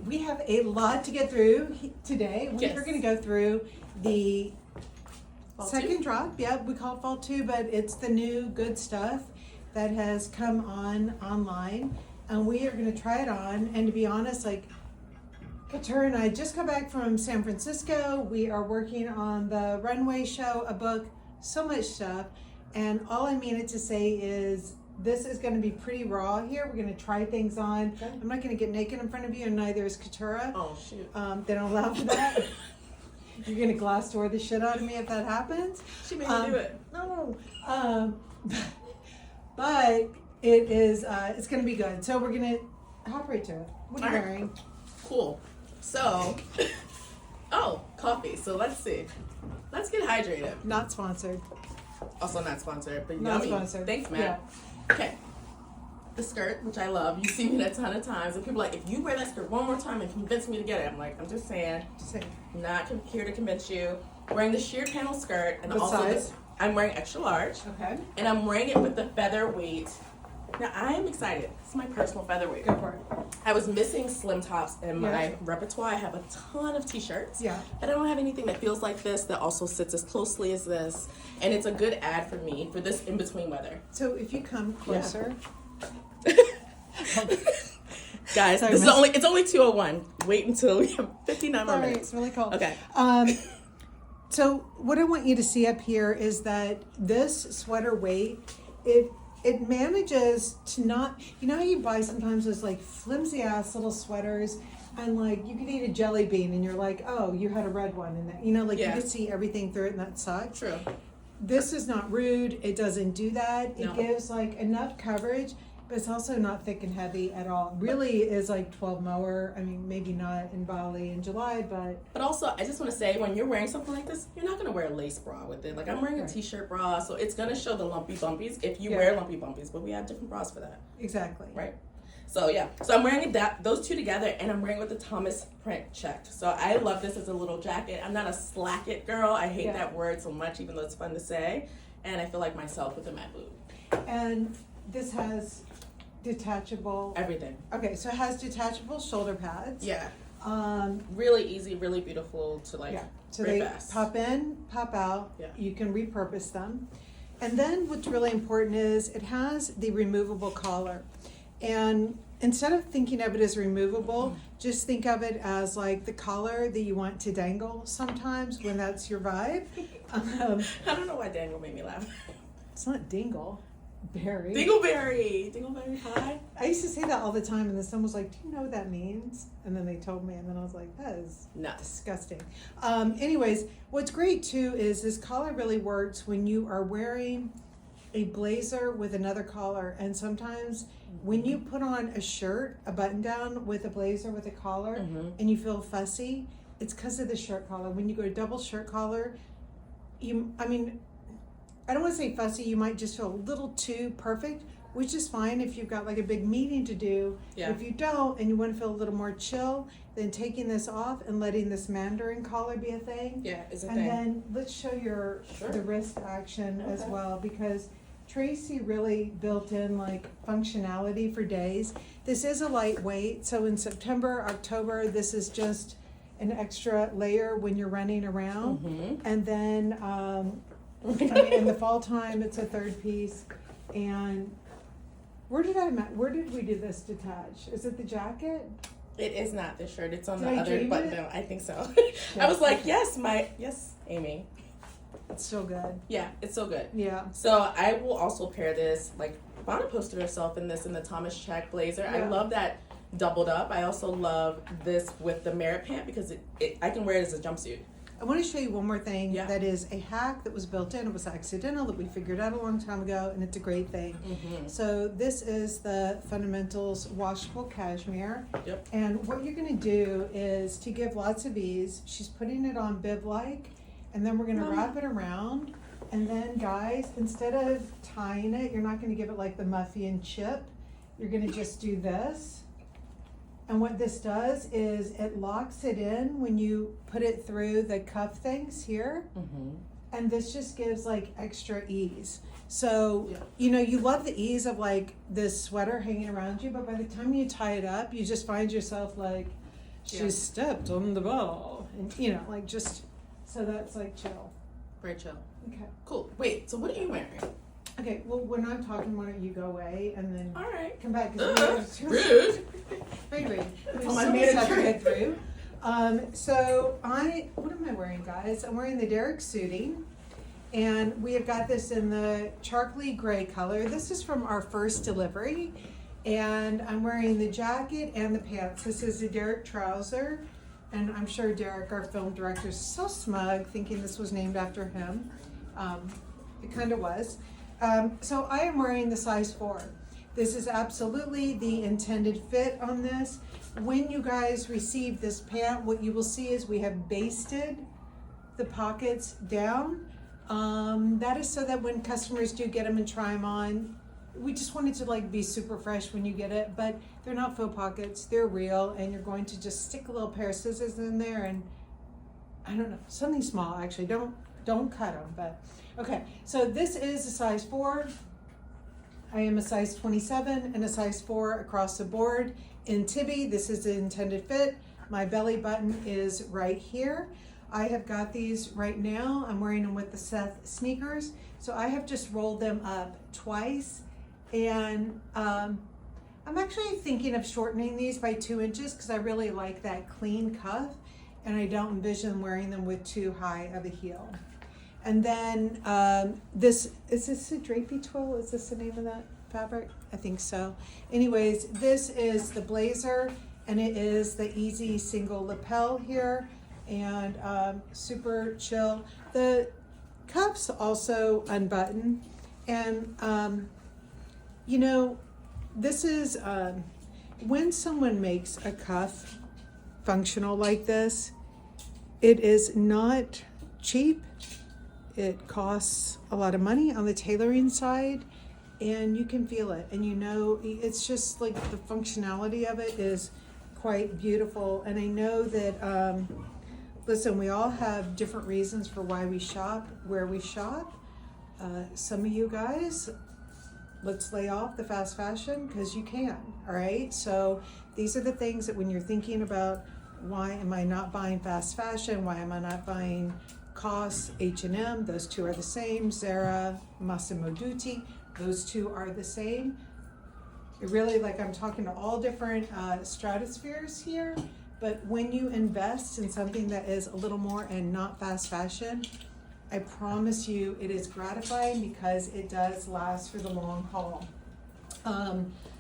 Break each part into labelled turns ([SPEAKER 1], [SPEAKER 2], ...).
[SPEAKER 1] we have a lot to get through today. We
[SPEAKER 2] Yes.
[SPEAKER 1] are going to go through the
[SPEAKER 2] Fall
[SPEAKER 1] second
[SPEAKER 2] two?
[SPEAKER 1] drop. Yeah, we call it fall 2, but it's the new good stuff that has come online, and we are going to try it on. And to be honest, like, Katura and I just got back from San Francisco. We are working on the runway show, a book, so much stuff. And all I mean to say is this is going to be pretty raw here. We're going to try things on.
[SPEAKER 2] Okay.
[SPEAKER 1] I'm not going to get naked in front of you, and neither is Katura.
[SPEAKER 2] Oh, shoot.
[SPEAKER 1] They don't allow for that. You're going to glass door the shit out of me if that happens.
[SPEAKER 2] She made me do it.
[SPEAKER 1] No. But it is, it's going to be good. So we're going to hop right to it. What are you
[SPEAKER 2] All right.
[SPEAKER 1] wearing?
[SPEAKER 2] Cool. So, coffee. So let's see. Let's get hydrated.
[SPEAKER 1] Not sponsored.
[SPEAKER 2] Also not sponsored, but
[SPEAKER 1] Not
[SPEAKER 2] yummy.
[SPEAKER 1] sponsored.
[SPEAKER 2] Thanks, man.
[SPEAKER 1] Yeah.
[SPEAKER 2] Okay. The skirt, which I love. You see me a ton of times. And people are like, if you wear that skirt one more time and convince me to get it. I'm like, I'm just saying.
[SPEAKER 1] Just saying.
[SPEAKER 2] Not here to convince you. Wearing the sheer panel skirt. And
[SPEAKER 1] What
[SPEAKER 2] also
[SPEAKER 1] size?
[SPEAKER 2] I'm wearing extra large.
[SPEAKER 1] Okay.
[SPEAKER 2] And I'm wearing it with the featherweight. Now, I am excited. This is my personal featherweight.
[SPEAKER 1] Go for it.
[SPEAKER 2] I was missing slim tops in my
[SPEAKER 1] Yes.
[SPEAKER 2] repertoire. I have a ton of t-shirts.
[SPEAKER 1] Yeah.
[SPEAKER 2] But I don't have anything that feels like this, that also sits as closely as this. And it's a good ad for me for this in-between weather.
[SPEAKER 1] So if you come closer.
[SPEAKER 2] Guys,
[SPEAKER 1] Sorry,
[SPEAKER 2] this is
[SPEAKER 1] miss.
[SPEAKER 2] it's only 2:01. Wait until we have 59 more
[SPEAKER 1] Sorry,
[SPEAKER 2] minutes.
[SPEAKER 1] it's really cold.
[SPEAKER 2] Okay.
[SPEAKER 1] So what I want you to see up here is that this sweater weight, it manages to not, you know how you buy sometimes those like flimsy ass little sweaters and like you could eat a jelly bean and you're like, oh, you had a red one in that, you know, like
[SPEAKER 2] Yeah.
[SPEAKER 1] you could see everything through it and that sucks.
[SPEAKER 2] True.
[SPEAKER 1] This is not rude. It doesn't do that.
[SPEAKER 2] No.
[SPEAKER 1] It gives like enough coverage, but it's also not thick and heavy at all. Really is like 12 mower. I mean, maybe not in Bali in July, but
[SPEAKER 2] But also, I just want to say, when you're wearing something like this, you're not going to wear a lace bra with it. Like, I'm wearing a
[SPEAKER 1] Right.
[SPEAKER 2] t-shirt bra, so it's going to show the lumpy bumpies if you
[SPEAKER 1] Yeah.
[SPEAKER 2] wear lumpy bumpies. But we have different bras for that,
[SPEAKER 1] exactly.
[SPEAKER 2] right? So, yeah. So, I'm wearing those two together, and I'm wearing with the Thomas print checked. So, I love this as a little jacket. I'm not a slack it girl. I hate
[SPEAKER 1] Yeah.
[SPEAKER 2] that word so much, even though it's fun to say. And I feel like myself within my boob.
[SPEAKER 1] And this has detachable.
[SPEAKER 2] Everything.
[SPEAKER 1] Okay, so it has detachable shoulder pads.
[SPEAKER 2] Yeah.
[SPEAKER 1] Um,
[SPEAKER 2] Really easy, really beautiful to, like,
[SPEAKER 1] yeah. So
[SPEAKER 2] very
[SPEAKER 1] they
[SPEAKER 2] fast.
[SPEAKER 1] pop in, pop out.
[SPEAKER 2] Yeah.
[SPEAKER 1] You can repurpose them. And then what's really important is it has the removable collar. And instead of thinking of it as removable, just think of it as like the collar that you want to dangle sometimes when that's your vibe.
[SPEAKER 2] I don't know why Daniel made me laugh.
[SPEAKER 1] It's not dingle, berry.
[SPEAKER 2] Dingleberry pie.
[SPEAKER 1] I used to say that all the time, and then someone was like, "Do you know what that means?" And then they told me, and then I was like, "That is
[SPEAKER 2] No.
[SPEAKER 1] disgusting." Anyways, what's great too is this collar really works when you are wearing a blazer with another collar, and sometimes when you put on a shirt, a button down with a blazer with a collar,
[SPEAKER 2] Mhm.
[SPEAKER 1] and you feel fussy, it's because of the shirt collar. When you go to double shirt collar, I don't want to say fussy, you might just feel a little too perfect, which is fine if you've got like a big meeting to do.
[SPEAKER 2] Yeah.
[SPEAKER 1] If you don't and you want to feel a little more chill, then taking this off and letting this Mandarin collar be a thing.
[SPEAKER 2] Yeah, it's a
[SPEAKER 1] And
[SPEAKER 2] thing.
[SPEAKER 1] then let's show your
[SPEAKER 2] Sure.
[SPEAKER 1] the wrist action as
[SPEAKER 2] Okay.
[SPEAKER 1] well, because Tracy really built in like functionality for days. This is a lightweight, so in September, October, this is just an extra layer when you're running around.
[SPEAKER 2] Mhm.
[SPEAKER 1] And then in the fall time, it's a third piece. And where did we do this detach? Is it the jacket?
[SPEAKER 2] It is not this shirt. It's on
[SPEAKER 1] Did
[SPEAKER 2] the
[SPEAKER 1] I
[SPEAKER 2] other
[SPEAKER 1] dream
[SPEAKER 2] button
[SPEAKER 1] it?
[SPEAKER 2] down. I think so.
[SPEAKER 1] Yeah.
[SPEAKER 2] I was like, yes, Amy.
[SPEAKER 1] It's so good.
[SPEAKER 2] Yeah, it's so good.
[SPEAKER 1] Yeah.
[SPEAKER 2] So I will also pair this, like, Fauna posted herself in this in the Thomas check blazer.
[SPEAKER 1] Yeah.
[SPEAKER 2] I love that doubled up. I also love this with the merit pant because I can wear it as a jumpsuit.
[SPEAKER 1] I want to show you one more thing
[SPEAKER 2] Yeah.
[SPEAKER 1] that is a hack that was built in. It was accidental that we figured out a long time ago, and it's a great thing.
[SPEAKER 2] Mm-hmm.
[SPEAKER 1] So this is the Fundamentals washable cashmere.
[SPEAKER 2] Yep.
[SPEAKER 1] And what you're going to do is to give lots of ease, she's putting it on bib-like, and then we're going to wrap it around. And then, guys, instead of tying it, you're not going to give it like the Muffy and Chip. You're going to just do this. And what this does is it locks it in when you put it through the cuff things here.
[SPEAKER 2] Mm-hmm.
[SPEAKER 1] And this just gives like extra ease. So,
[SPEAKER 2] Yeah.
[SPEAKER 1] you know, you love the ease of like this sweater hanging around you, but by the time you tie it up, you just find yourself like she stepped on the ball, and you know, like just so that's like chill.
[SPEAKER 2] Very chill.
[SPEAKER 1] Okay.
[SPEAKER 2] Cool. Wait. So what are you wearing?
[SPEAKER 1] Okay. Well, when I'm talking, why don't you go away and then
[SPEAKER 2] All right.
[SPEAKER 1] come back?
[SPEAKER 2] Rude.
[SPEAKER 1] Very rude.
[SPEAKER 2] That's
[SPEAKER 1] There's
[SPEAKER 2] all
[SPEAKER 1] so
[SPEAKER 2] I
[SPEAKER 1] much
[SPEAKER 2] made
[SPEAKER 1] stuff
[SPEAKER 2] a
[SPEAKER 1] to get through. So what am I wearing, guys? I'm wearing the Derek suiting, and we have got this in the charcoaly gray color. This is from our first delivery, and I'm wearing the jacket and the pants. This is a Derek trouser, and I'm sure Derek, our film director, is so smug, thinking this was named after him. It kind of was. So I am wearing the size 4. This is absolutely the intended fit on this. When you guys receive this pant, what you will see is we have basted the pockets down. That is so that when customers do get them and try them on, we just want it to like be super fresh when you get it, but they're not faux pockets, they're real, and you're going to just stick a little pair of scissors in there and I don't know, something small actually, don't cut them, but okay. So this is a size 4. I am a size 27 and a size 4 across the board. In Tibby, this is the intended fit. My belly button is right here. I have got these right now. I'm wearing them with the Seth sneakers. So I have just rolled them up twice. And I'm actually thinking of shortening these by 2 inches because I really like that clean cuff. And I don't envision wearing them with too high of a heel. And then is this a drapey twill? Is this the name of that fabric? I think so. Anyways, this is the blazer, and it is the easy single lapel here, and super chill. The cuffs also unbutton, and you know, this is when someone makes a cuff functional like this, it is not cheap. It costs a lot of money on the tailoring side, and you can feel it. And you know, it's just like the functionality of it is quite beautiful. And I know that, listen, we all have different reasons for why we shop, where we shop. Some of you guys, let's lay off the fast fashion because you can, all right? So these are the things that when you're thinking about why am I not buying fast fashion, why am I not buying COS, H&M, those two are the same. Zara, Massimo Dutti, those two are the same. It really, like, I'm talking to all different stratospheres here, but when you invest in something that is a little more and not fast fashion, I promise you it is gratifying because it does last for the long haul.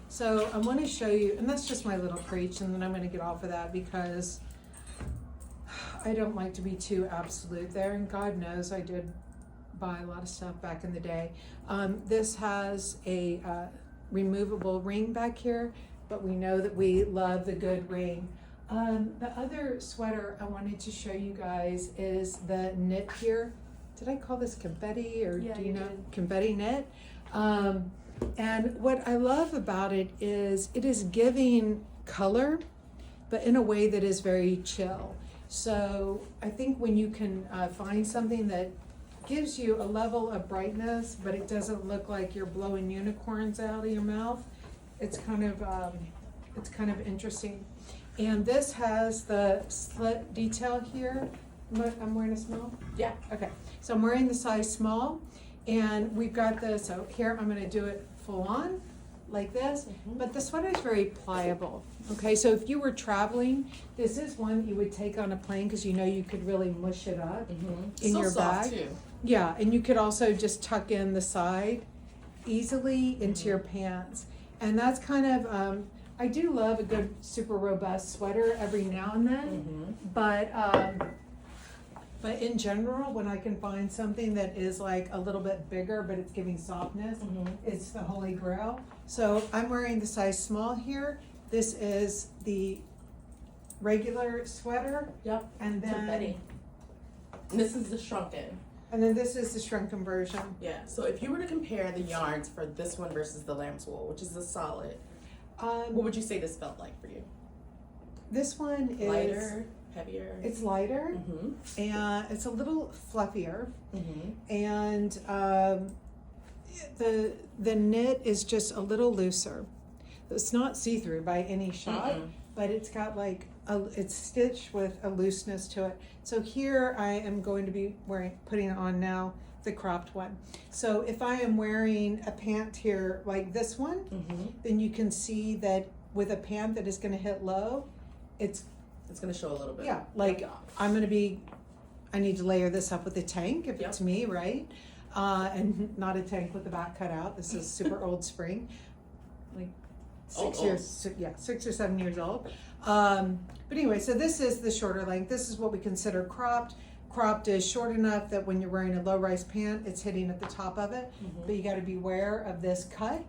[SPEAKER 1] So I want to show you, and that's just my little preach, and then I'm going to get off of that because I don't like to be too absolute there, and God knows I did buy a lot of stuff back in the day. This has a removable ring back here, but we know that we love the good ring. The other sweater I wanted to show you guys is the knit here. Did I call this confetti, or
[SPEAKER 2] yeah,
[SPEAKER 1] do you know?
[SPEAKER 2] Did.
[SPEAKER 1] Confetti knit. And what I love about it is giving color, but in a way that is very chill. So I think when you can find something that gives you a level of brightness, but it doesn't look like you're blowing unicorns out of your mouth, it's kind of interesting. And this has the slit detail here. I'm wearing a small?
[SPEAKER 2] Yeah.
[SPEAKER 1] Okay, so I'm wearing the size small, and we've got the, so here I'm gonna do it full on, like this, but the sweater is very pliable. Okay, so if you were traveling, this is one that you would take on a plane because you know you could really mush it up in
[SPEAKER 2] so
[SPEAKER 1] your
[SPEAKER 2] soft
[SPEAKER 1] bag.
[SPEAKER 2] too.
[SPEAKER 1] Yeah, and you could also just tuck in the side easily into your pants. And that's kind of, I do love a good super robust sweater every now and then, but in general, when I can find something that is like a little bit bigger, but it's giving softness, it's the holy grail. So I'm wearing the size small here. This is the regular sweater.
[SPEAKER 2] Yep.
[SPEAKER 1] And then
[SPEAKER 2] Confetti. And this is the shrunken.
[SPEAKER 1] And then this is the shrunken version.
[SPEAKER 2] Yeah. So if you were to compare the yarns for this one versus the lamb's wool, which is the solid, what would you say this felt like for you?
[SPEAKER 1] This one is
[SPEAKER 2] lighter, heavier.
[SPEAKER 1] It's lighter, and it's a little fluffier, and the knit is just a little looser. It's not see-through by any shot, but it's got like it's stitched with a looseness to it. So here I am going to be putting on now the cropped one. So if I am wearing a pant here like this one, then you can see that with a pant that is going to hit low, it's
[SPEAKER 2] going to show a little bit.
[SPEAKER 1] Yeah, like I need to layer this up with a tank if it's me, right? And not a tank with the back cut out. This is super old spring, like 6 or 7 years old. But anyway, so this is the shorter length. This is what we consider cropped. Cropped is short enough that when you're wearing a low-rise pant, it's hitting at the top of it. But you got to be aware of this cut.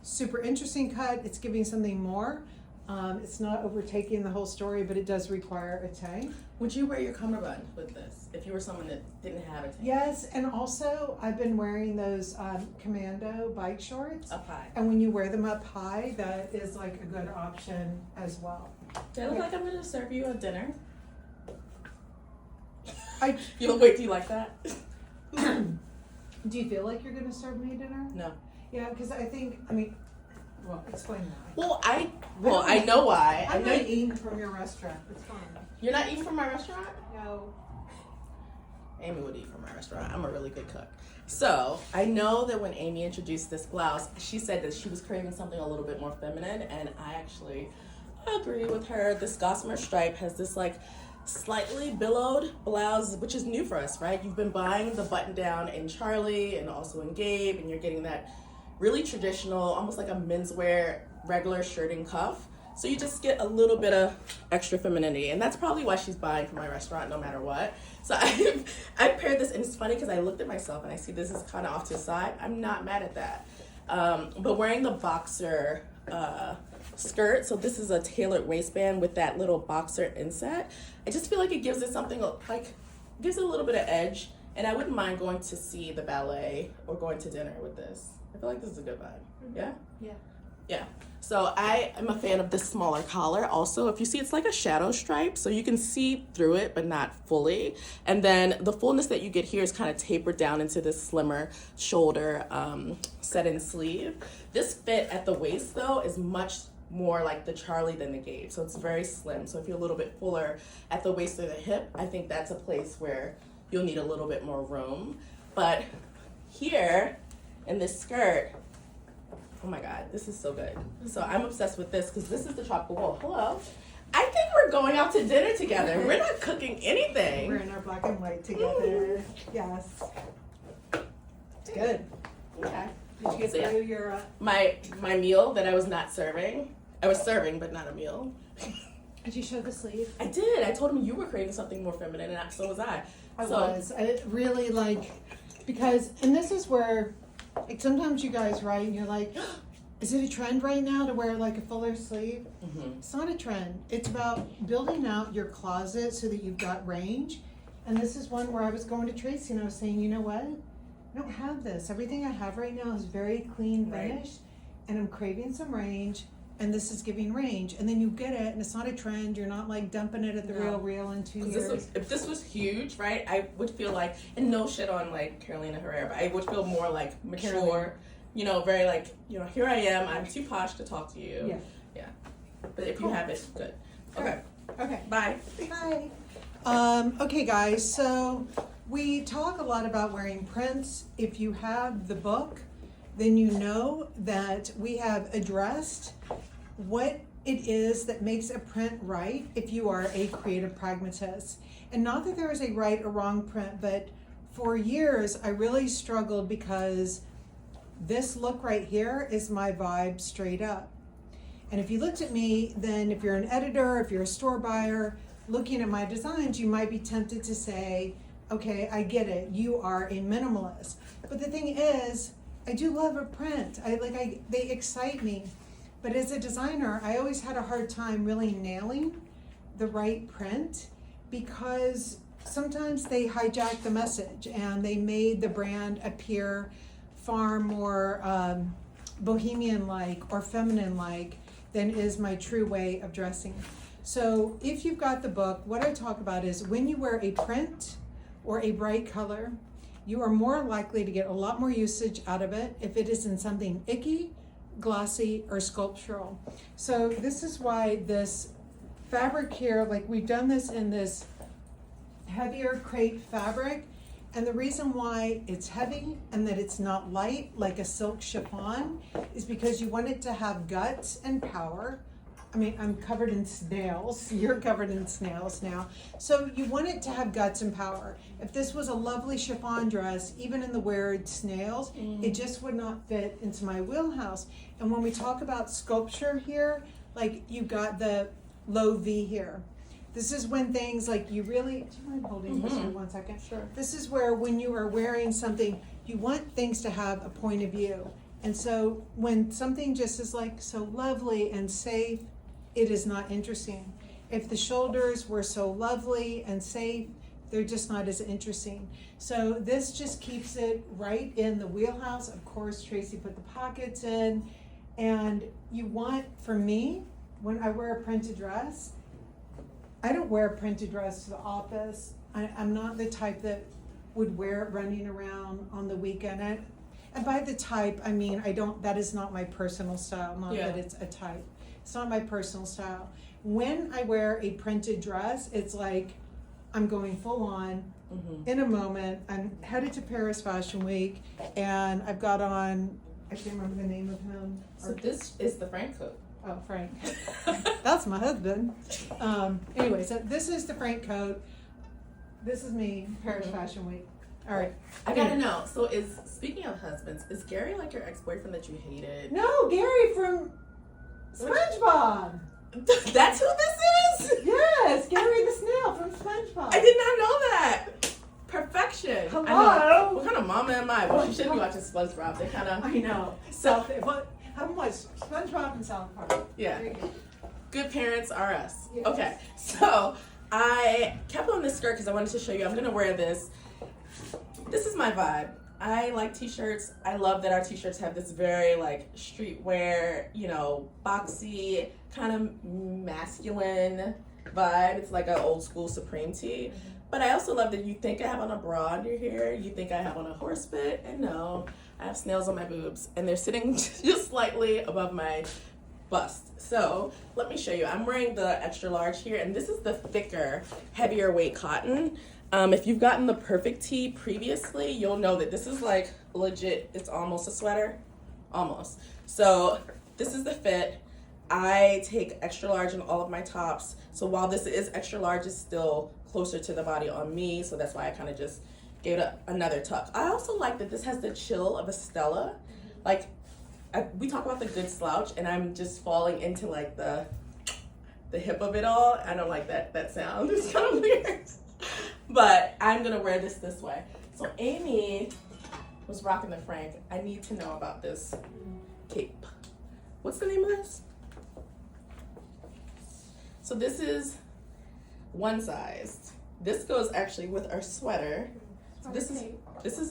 [SPEAKER 1] Super interesting cut. It's giving something more. It's not overtaking the whole story, but it does require a tank.
[SPEAKER 2] Would you wear your cummerbund with this if you were someone that didn't have a tank?
[SPEAKER 1] Yes, and also I've been wearing those commando bike shorts.
[SPEAKER 2] Up high.
[SPEAKER 1] And when you wear them up high, that is like a good option as well.
[SPEAKER 2] Do I look like I'm going to serve you a dinner?
[SPEAKER 1] Do
[SPEAKER 2] Wait, do you like that?
[SPEAKER 1] you feel like you're going to serve me dinner?
[SPEAKER 2] No.
[SPEAKER 1] Yeah, because well, explain why.
[SPEAKER 2] Well, I know why.
[SPEAKER 1] I'm not eating from your restaurant. It's fine.
[SPEAKER 2] You're not eating from my restaurant?
[SPEAKER 1] No.
[SPEAKER 2] Amy would eat from my restaurant. I'm a really good cook. So I know that when Amy introduced this blouse, she said that she was craving something a little bit more feminine, and I actually agree with her. This gossamer stripe has this like slightly billowed blouse, which is new for us, right? You've been buying the button down in Charlie and also in Gabe, and you're getting that really traditional, almost like a menswear regular shirting cuff. So you just get a little bit of extra femininity, and that's probably why she's buying from my restaurant no matter what. So I paired this, and it's funny because I looked at myself and I see this is kind of off to the side. I'm not mad at that. But wearing the boxer skirt, so this is a tailored waistband with that little boxer inset. I just feel like it gives it something like, gives it a little bit of edge, and I wouldn't mind going to see the ballet or going to dinner with this. I feel like this is a good vibe. Yeah? Yeah. So I am a fan of this smaller collar also. If you see, it's like a shadow stripe, so you can see through it, but not fully. And then the fullness that you get here is kind of tapered down into this slimmer shoulder set-in sleeve. This fit at the waist, though, is much more like the Charlie than the Gabe. So it's very slim. So if you're a little bit fuller at the waist or the hip, I think that's a place where you'll need a little bit more room. But here in this skirt, oh my God, this is so good. So I'm obsessed with this because this is the tropical wool. Hello. I think we're going out to dinner together. We're not cooking anything.
[SPEAKER 1] We're in our black and white together. Yes. It's good.
[SPEAKER 2] Okay.
[SPEAKER 1] Did you get through your...
[SPEAKER 2] My meal that I was not serving. I was serving, but not a meal.
[SPEAKER 1] Did you show the sleeve?
[SPEAKER 2] I did. I told him you were craving something more feminine, and so was I.
[SPEAKER 1] I was. I really because, and this is where, like, sometimes you guys write and you're like, is it a trend right now to wear like a fuller sleeve? Mm-hmm. It's not a trend. It's about building out your closet so that you've got range. And this is one where I was going to Tracy and I was saying, you know what? I don't have this. Everything I have right now is very clean finished, and I'm craving some range, and this is giving range. And then you get it, and it's not a trend. You're not like dumping it at the Real in 2 years.
[SPEAKER 2] If this was huge, right, I would feel like, and no shit on like Carolina Herrera, but I would feel more like mature, Carolina. You know, very like, you know, here I am. I'm too posh to talk to you. Yeah. But if you have it, good. Okay. Bye.
[SPEAKER 1] Bye. Okay, guys. So we talk a lot about wearing prints. If you have the book, then you know that we have addressed what it is that makes a print right if you are a creative pragmatist. And not that there is a right or wrong print, but for years I really struggled because this look right here is my vibe straight up. And if you looked at me, then if you're an editor, if you're a store buyer, looking at my designs, you might be tempted to say, okay, I get it, you are a minimalist. But the thing is, I do love a print. They excite me. But as a designer, I always had a hard time really nailing the right print because sometimes they hijacked the message and they made the brand appear far more bohemian-like or feminine-like than is my true way of dressing. So if you've got the book, what I talk about is when you wear a print or a bright color, you are more likely to get a lot more usage out of it if it is in something icky, glossy, or sculptural. So this is why this fabric here, like we've done this in this heavier crepe fabric. And the reason why it's heavy and that it's not light like a silk chiffon is because you want it to have guts and power. I mean, I'm covered in snails. You're covered in snails now. So you want it to have guts and power. If this was a lovely chiffon dress, even in the weird snails, it just would not fit into my wheelhouse. And when we talk about sculpture here, like you've got the low V here. This is when things like you really, do you mind holding this for 1 second?
[SPEAKER 2] Sure.
[SPEAKER 1] This is where when you are wearing something, you want things to have a point of view. And so when something just is like so lovely and safe, it is not interesting. If the shoulders were so lovely and safe, they're just not as interesting. So this just keeps it right in the wheelhouse. Of course, Tracy put the pockets in. And you want, for me, when I wear a printed dress, I don't wear a printed dress to the office. I'm not the type that would wear it running around on the weekend. And by the type, I mean, that is not my personal style, not that it's a type. It's not my personal style. When I wear a printed dress, it's like I'm going full on in a moment. I'm headed to Paris Fashion Week and I've got on, I can't remember the name of him.
[SPEAKER 2] So this is the Frank coat.
[SPEAKER 1] Oh, Frank. That's my husband. Anyway, so this is the Frank coat. This is me, Paris Fashion Week. All right.
[SPEAKER 2] I gotta know. So speaking of husbands, is Gary like your ex-boyfriend that you hated?
[SPEAKER 1] No, Gary from SpongeBob.
[SPEAKER 2] That's who this is?
[SPEAKER 1] Yes, Gary the snail from SpongeBob.
[SPEAKER 2] I did not know that. Perfection.
[SPEAKER 1] Hello.
[SPEAKER 2] I know. What kind of mama am I? Well, she should be watching SpongeBob. They kind of.
[SPEAKER 1] I know.
[SPEAKER 2] So,
[SPEAKER 1] how much SpongeBob and South Park?
[SPEAKER 2] Yeah. Good parents are us.
[SPEAKER 1] Yes.
[SPEAKER 2] Okay. So I kept on this skirt because I wanted to show you. I'm gonna wear this. This is my vibe. I like t-shirts. I love that our t-shirts have this very like streetwear, boxy, kind of masculine vibe. It's like an old school Supreme tee. But I also love that you think I have on a bra under here. You think I have on a horse bit. And no, I have snails on my boobs. And they're sitting just slightly above my bust. So let me show you. I'm wearing the extra large here. And this is the thicker, heavier weight cotton. If you've gotten the perfect tee previously, you'll know that this is like legit. It's almost a sweater. Almost. So this is the fit. I take extra large in all of my tops. So while this is extra large, it's still closer to the body on me. So that's why I kind of just gave it another tuck. I also like that this has the chill of a Stella. Like we talk about the good slouch and I'm just falling into like the hip of it all. I don't like that sound. It's kind of weird. But I'm gonna wear this way. So Amy was rocking the Frank. I need to know about this cape. What's the name of this? So this is one size. This goes actually with our sweater. So is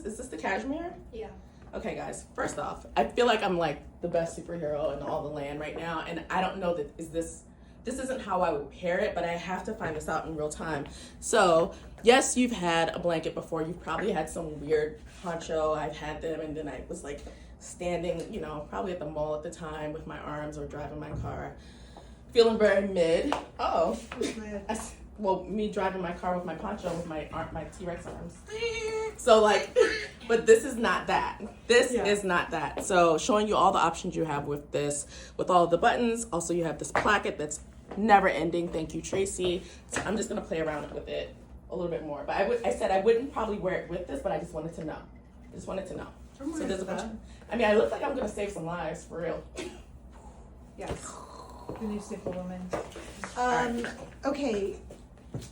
[SPEAKER 2] this the cashmere?
[SPEAKER 3] Yeah.
[SPEAKER 2] Okay guys, first off, I feel like I'm like the best superhero in all the land right now, and I don't know that this isn't how I would pair it, but I have to find this out in real time. So, yes, you've had a blanket before. You've probably had some weird poncho. I've had them, and then I was like standing, probably at the mall at the time with my arms or driving my car, feeling very mid. Oh, me driving my car with my poncho with my T-Rex arms. So like, but this is not that. This is not that. So showing you all the options you have with this, with all of the buttons. Also, you have this placket that's never ending. Thank you, Tracy. So I'm just gonna play around with it a little bit more. But I said I wouldn't probably wear it with this, but I just wanted to know. So there's a bunch. I look like I'm gonna save some lives for real.
[SPEAKER 1] Yes. The new superwoman.
[SPEAKER 2] Right.
[SPEAKER 1] Okay.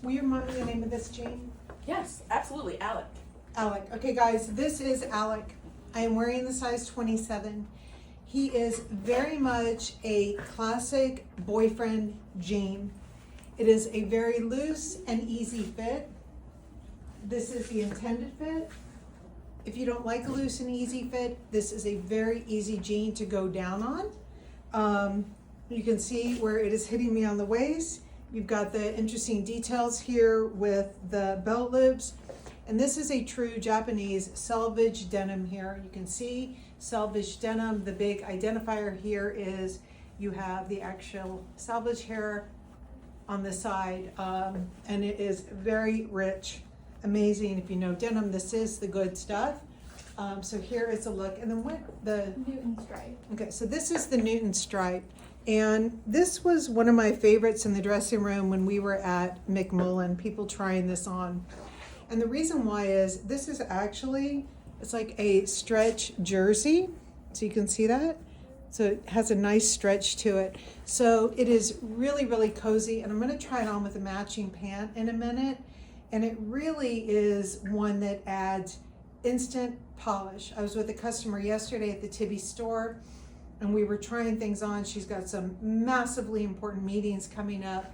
[SPEAKER 1] Will you remind me the name of this, Jane?
[SPEAKER 2] Yes, absolutely, Alec.
[SPEAKER 1] Alec. Okay, guys, this is Alec. I am wearing the size 27. He is very much a classic boyfriend jean. It is a very loose and easy fit. This is the intended fit. If you don't like a loose and easy fit, this is a very easy jean to go down on. You can see where it is hitting me on the waist. You've got the interesting details here with the belt loops. And this is a true Japanese selvage denim here. You can see selvage denim. The big identifier here is you have the actual selvage hair on the side, and it is very rich, amazing. If you know denim, this is the good stuff. So here is a look, and then what the
[SPEAKER 3] Newton stripe.
[SPEAKER 1] okay, so this is the Newton stripe, and this was one of my favorites in the dressing room when we were at McMullen, people trying this on. And the reason why is this is actually, it's like a stretch jersey, so you can see that. So it has a nice stretch to it. So it is really, really cozy, and I'm gonna try it on with a matching pant in a minute. And it really is one that adds instant polish. I was with a customer yesterday at the Tibby store, and we were trying things on. She's got some massively important meetings coming up,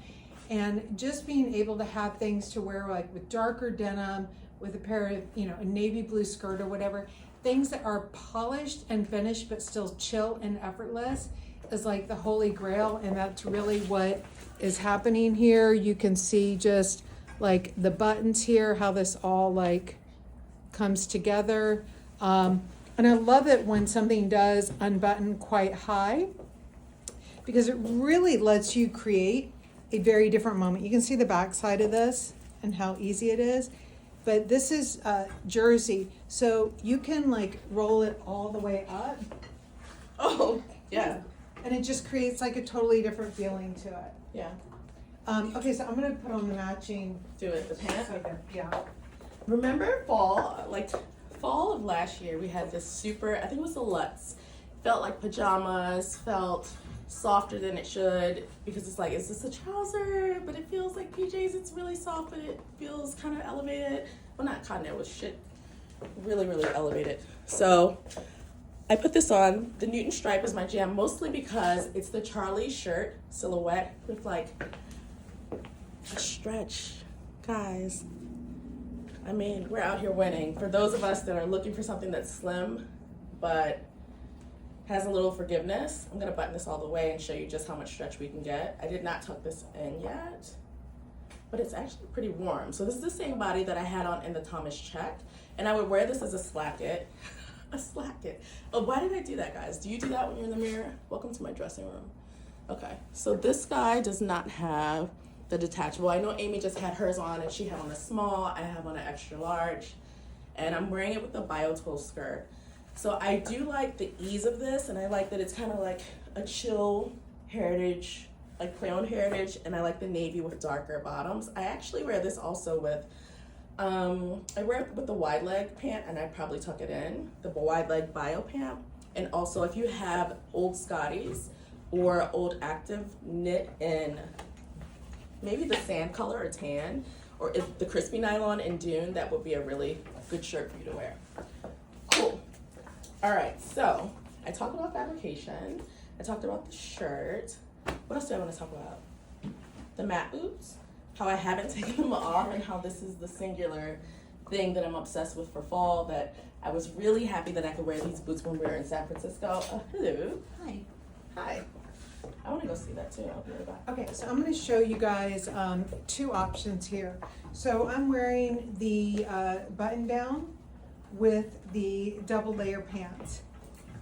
[SPEAKER 1] and just being able to have things to wear, like with darker denim, with a pair of, you know, a navy blue skirt or whatever, things that are polished and finished but still chill and effortless is like the holy grail. And that's really what is happening here. You can see just like the buttons here, how this all like comes together. And I love it when something does unbutton quite high, because it really lets you create a very different moment. You can see the back side of this and how easy it is. But this is jersey, so you can like roll it all the way up.
[SPEAKER 2] Oh, yeah.
[SPEAKER 1] And it just creates like a totally different feeling to it.
[SPEAKER 2] Yeah.
[SPEAKER 1] Okay, so I'm gonna put on the matching.
[SPEAKER 2] Do it, the pants.
[SPEAKER 1] Yeah.
[SPEAKER 2] Remember fall of last year, we had this super, I think it was the Lutz. Felt like pajamas, felt softer than it should, because it's like, is this a trouser? But it feels like PJs, it's really soft, but it feels kind of elevated. Well, not kind of, it was shit. Really, really elevated. So I put this on. The Newton stripe is my jam, mostly because it's the Charlie shirt silhouette with like a stretch. Guys, I mean, we're out here winning. For those of us that are looking for something that's slim, but has a little forgiveness, I'm gonna button this all the way and show you just how much stretch we can get. I did not tuck this in yet, but it's actually pretty warm. So this is the same body that I had on in the Thomas check, and I would wear this as a slacket. A slacket. Oh, why did I do that, guys? Do you do that when you're in the mirror? Welcome to my dressing room. Okay, so this guy does not have the detachable. I know Amy just had hers on, and she had on a small, I have on an extra large, and I'm wearing it with a bio-toe skirt. So I do like the ease of this, and I like that it's kind of like a chill heritage, like play on heritage, and I like the navy with darker bottoms. I actually wear this also with, I wear it with the wide leg pant, and I probably tuck it in, the wide leg bio pant. And also if you have old Scotties or old Active knit in maybe the sand color or tan, or if the crispy nylon in Dune, that would be a really good shirt for you to wear. Cool. All right, so I talked about fabrication. I talked about the shirt. What else do I want to talk about? The matte boots, how I haven't taken them off, and how this is the singular thing that I'm obsessed with for fall, that I was really happy that I could wear these boots when we were in San Francisco. Hello.
[SPEAKER 1] Hi.
[SPEAKER 2] Hi. I want to go see that too. I'll be right back.
[SPEAKER 1] Okay, so I'm going to show you guys two options here. So I'm wearing the button down with the double layer pants.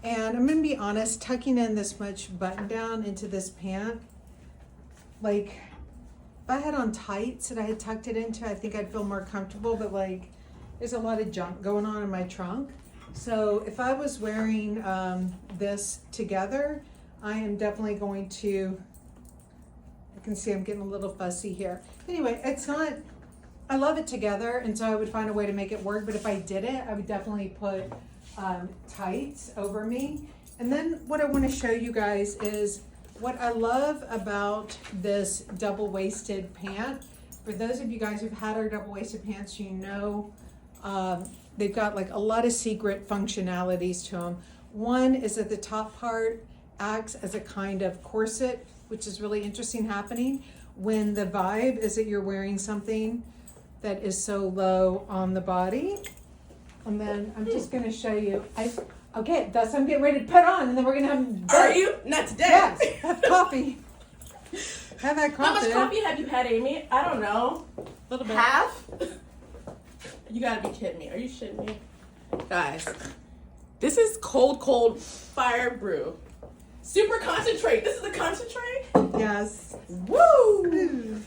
[SPEAKER 1] And I'm going to be honest, tucking in this much button down into this pant, like if I had on tights that I had tucked it into, I think I'd feel more comfortable, but like there's a lot of junk going on in my trunk. So if I was wearing this together, I am definitely going to, you can see I'm getting a little fussy here. Anyway, it's not, I love it together, and so I would find a way to make it work, but if I did it, I would definitely put tights over me. And then what I want to show you guys is what I love about this double-waisted pant. For those of you guys who've had our double-waisted pants, you know they've got like a lot of secret functionalities to them. One is that the top part acts as a kind of corset, which is really interesting happening when the vibe is that you're wearing something that is so low on the body. And then I'm just gonna show you, okay, that's what I'm getting ready to put on, and then we're gonna have.
[SPEAKER 2] Are you? Not today.
[SPEAKER 1] Yes, have coffee. Have that coffee.
[SPEAKER 2] How much coffee have you had, Amy? I don't know.
[SPEAKER 1] A little bit.
[SPEAKER 2] Half? You gotta be kidding me. Are you shitting me? Guys, this is cold fire brew. Super concentrate. This is a concentrate?
[SPEAKER 1] Yes.
[SPEAKER 2] Woo!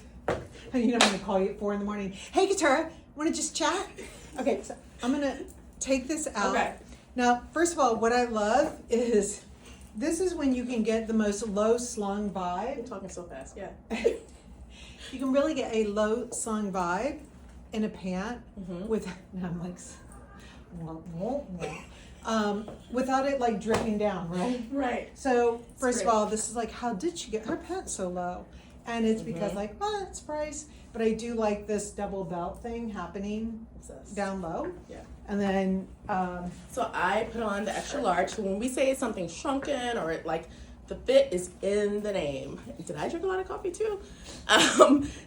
[SPEAKER 1] You know, I'm gonna call you at 4 in the morning. Hey, Katara, wanna just chat? Okay, so I'm gonna take this out.
[SPEAKER 2] Okay.
[SPEAKER 1] Now, first of all, what I love is this is when you can get the most low slung vibe.
[SPEAKER 2] You're talking so fast, yeah.
[SPEAKER 1] You can really get a low slung vibe in a pant with, and I'm like, without it like dripping down, right?
[SPEAKER 2] Right.
[SPEAKER 1] So first
[SPEAKER 2] great.
[SPEAKER 1] of all, this is like, how did she get her pants so low? And it's because like, well, it's price, but I do like this double belt thing happening
[SPEAKER 2] Obsessed.
[SPEAKER 1] down low.
[SPEAKER 2] Yeah.
[SPEAKER 1] And then,
[SPEAKER 2] So I put on the extra large. So when we say something shrunken or it like the fit is in the name. Did I drink a lot of coffee too?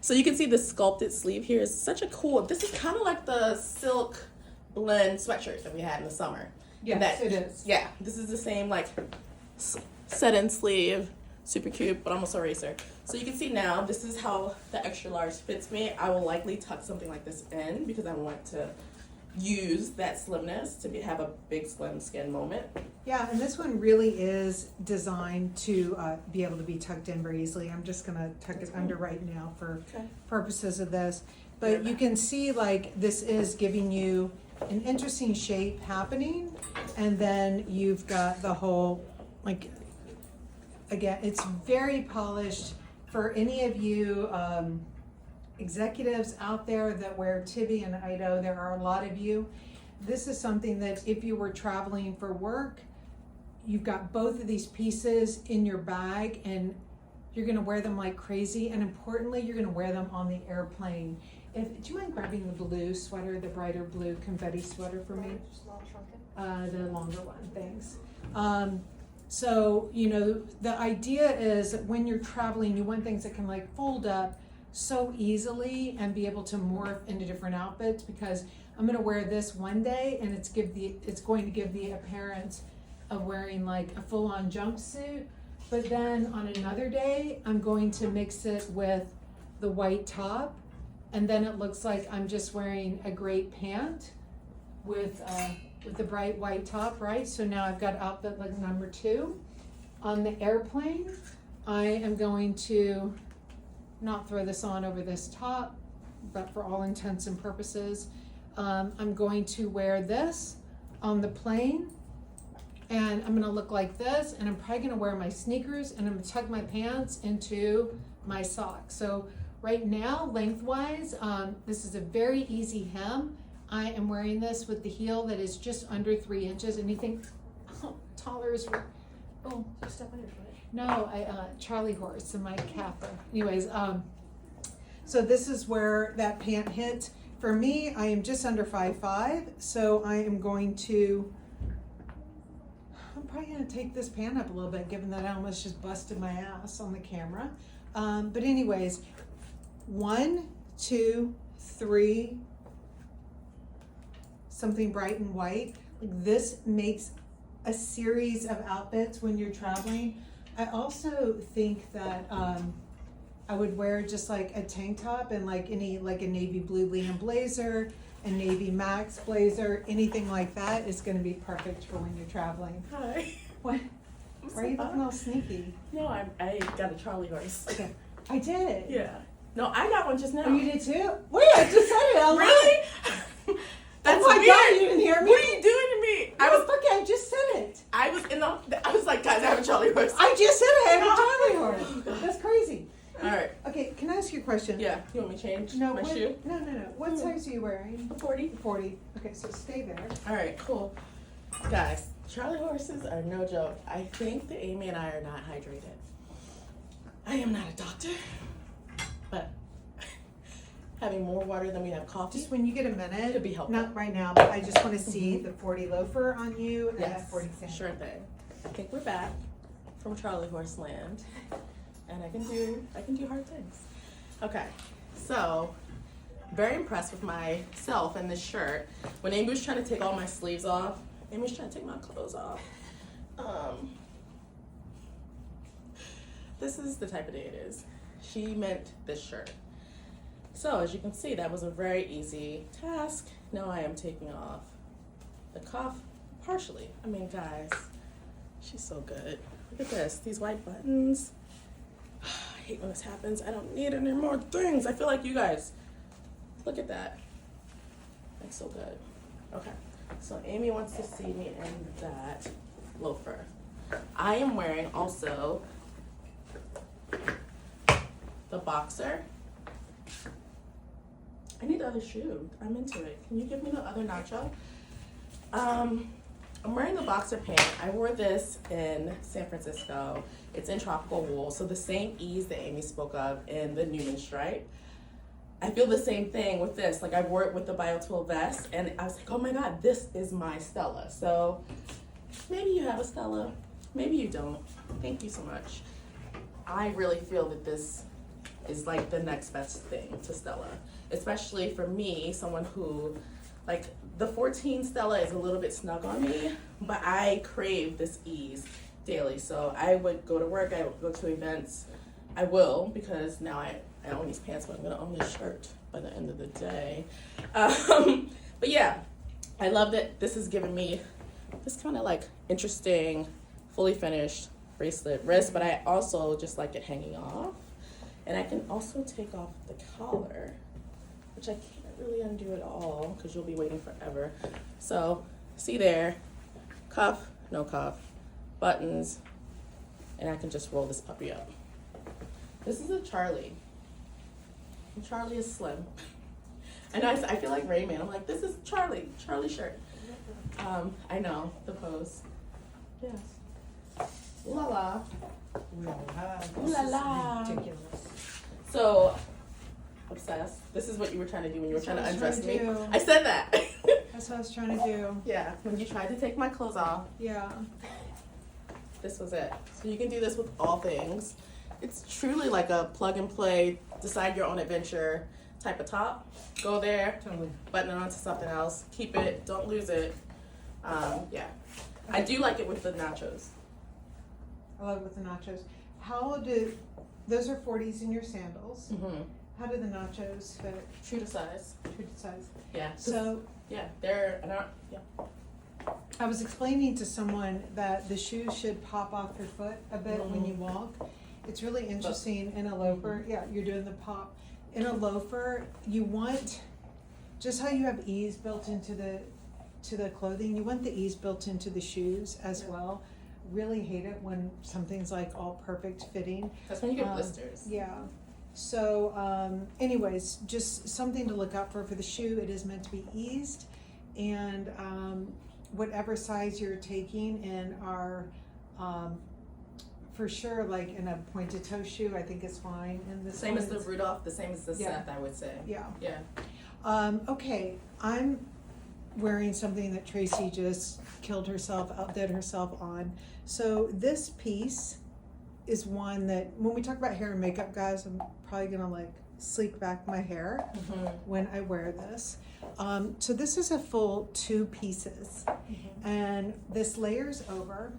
[SPEAKER 2] So you can see the sculpted sleeve here is such a cool. This is kind of like the silk blend sweatshirt that we had in the summer.
[SPEAKER 1] yes, it is.
[SPEAKER 2] Yeah, this is the same like set-in sleeve, super cute, but almost a racer. So you can see now this is how the extra large fits me. I will likely tuck something like this in because I want to use that slimness to have a big slim skin moment.
[SPEAKER 1] Yeah, and this one really is designed to be able to be tucked in very easily. I'm just gonna tuck it under right now for purposes of this. But you can see like this is giving you an interesting shape happening, and then you've got the whole, like, again, it's very polished. For any of you executives out there that wear Tibi and Ido, there are a lot of you. This is something that if you were traveling for work, you've got both of these pieces in your bag and you're gonna wear them like crazy, and importantly, you're gonna wear them on the airplane. Do you mind grabbing the blue sweater, the brighter blue confetti sweater for me? The longer one, thanks. So, you know, the idea is that when you're traveling, you want things that can like fold up so easily and be able to morph into different outfits, because I'm gonna wear this one day and it's going to give the appearance of wearing like a full-on jumpsuit, but then on another day I'm going to mix it with the white top, and then it looks like I'm just wearing a gray pant with the bright white top, right? So now I've got outfit like number 2. On the airplane, I am going to not throw this on over this top, but for all intents and purposes, I'm going to wear this on the plane, and I'm gonna look like this, and I'm probably gonna wear my sneakers, and I'm gonna tuck my pants into my socks. So right now, lengthwise, this is a very easy hem. I am wearing this with the heel that is just under 3 inches. Anything taller is, oh,
[SPEAKER 2] Just step on your foot.
[SPEAKER 1] no, Charlie horse and my capper. Anyways, so this is where that pant hits. For me, I am just under 5'5", so I am going to, I'm probably gonna take this pant up a little bit, given that I almost just busted my ass on the camera. But anyways, 1, 2, 3, something bright and white. Like this makes a series of outfits when you're traveling. I also think that I would wear just like a tank top and like a navy blue Liam blazer, a navy Max blazer, anything like that is going to be perfect for when you're traveling.
[SPEAKER 2] Hi.
[SPEAKER 1] What?
[SPEAKER 2] I'm
[SPEAKER 1] Why are you
[SPEAKER 2] so
[SPEAKER 1] looking all sneaky?
[SPEAKER 2] No, I got a Charlie horse.
[SPEAKER 1] Okay, I did.
[SPEAKER 2] Yeah. No, I got one just now.
[SPEAKER 1] Oh, you did too? Wait, I just said it out loud.
[SPEAKER 2] Really? That's
[SPEAKER 1] Oh my
[SPEAKER 2] weird.
[SPEAKER 1] God, you didn't hear me?
[SPEAKER 2] What are you doing to me?
[SPEAKER 1] I just said it.
[SPEAKER 2] I was like, guys, I have a Charlie horse.
[SPEAKER 1] I just said it. I have a Charlie horse. That's crazy.
[SPEAKER 2] All right.
[SPEAKER 1] Okay, can I ask you a question?
[SPEAKER 2] Yeah. You want me to change
[SPEAKER 1] No,
[SPEAKER 2] my shoe?
[SPEAKER 1] No. What size are you wearing?
[SPEAKER 2] 40.
[SPEAKER 1] 40. Okay, so stay there.
[SPEAKER 2] All right, cool. Guys, Charlie horses are no joke. I think that Amy and I are not hydrated. I am not a doctor, but having more water than we have coffee.
[SPEAKER 1] Just when you get a minute.
[SPEAKER 2] Could be helpful.
[SPEAKER 1] Not right now, but I just want to see the 40 loafer on you and that 40 sandal.
[SPEAKER 2] Sure thing. I think we're back from Charlie horse land, and I can do hard things. Okay, so very impressed with myself and this shirt. When Amy was trying to take all my sleeves off, Amy was trying to take my clothes off. This is the type of day it is. She meant this shirt. So as you can see, that was a very easy task. Now I am taking off the cuff partially. I mean, guys, she's so good. Look at this, these white buttons. I hate when this happens. I don't need any more things. I feel like you guys, look at that. That's so good. Okay, so Amy wants to see me in that loafer. I am wearing also the boxer. I need the other shoe. I'm into it. Can you give me the other nacho? I'm wearing the boxer pant. I wore this in San Francisco. It's in tropical wool, so the same ease that Amy spoke of in the Newman stripe. I feel the same thing with this. Like I wore it with the BioTool vest, and I was like, oh my God, this is my Stella. So maybe you have a Stella, maybe you don't. Thank you so much. I really feel that this is like the next best thing to Stella, especially for me, someone who, like, the 14 Stella is a little bit snug on me, but I crave this ease daily. So I would go to work, I would go to events. I will, because now I own these pants, but I'm gonna own this shirt by the end of the day. But yeah, I love that this is giving me this kind of like interesting, fully finished bracelet wrist, but I also just like it hanging off. And I can also take off the collar, which I can't really undo at all because you'll be waiting forever. So see there, cuff, no cuff, buttons, and I can just roll this puppy up. This is a Charlie. And Charlie is slim. I know, I feel like Rain Man. I'm like, this is Charlie shirt. I know, the pose. Yes. Ooh la la. Ooh la la.
[SPEAKER 1] Ridiculous.
[SPEAKER 2] So, obsessed. This is what you were trying to do when you were trying to undress me.
[SPEAKER 1] Do.
[SPEAKER 2] I said that.
[SPEAKER 1] That's what I was trying to do.
[SPEAKER 2] Yeah, when you tried to take my clothes off.
[SPEAKER 1] Yeah.
[SPEAKER 2] This was it. So you can do this with all things. It's truly like a plug and play, decide your own adventure type of top. Go there,
[SPEAKER 1] Totally.
[SPEAKER 2] button it onto something else, keep it, don't lose it. Yeah. I do like it with the nachos.
[SPEAKER 1] I love it with the nachos. How do those are 40s in your sandals?
[SPEAKER 2] Mm-hmm.
[SPEAKER 1] How do the nachos fit?
[SPEAKER 2] True to size.
[SPEAKER 1] True to size.
[SPEAKER 2] Yeah.
[SPEAKER 1] So
[SPEAKER 2] Yeah, they're yeah.
[SPEAKER 1] I was explaining to someone that the shoes should pop off your foot a bit when you walk. It's really interesting in a loafer. Yeah, you're doing the pop. In a loafer, you want, just how you have ease built into the clothing, you want the ease built into the shoes as well. Really hate it when something's like all perfect fitting.
[SPEAKER 2] That's when you get blisters.
[SPEAKER 1] Yeah. So anyways, just something to look out for the shoe. It is meant to be eased, and whatever size you're taking in our for sure, like in a pointed toe shoe, I think is fine. And the
[SPEAKER 2] Same as the Rudolph, the same as the Seth, I would say.
[SPEAKER 1] Yeah.
[SPEAKER 2] Yeah.
[SPEAKER 1] Okay, I'm wearing something that Tracy just outdid herself on. So this piece is one that, when we talk about hair and makeup, guys, I'm probably gonna like sleek back my hair when I wear this. So this is a full 2 pieces, and this layers over.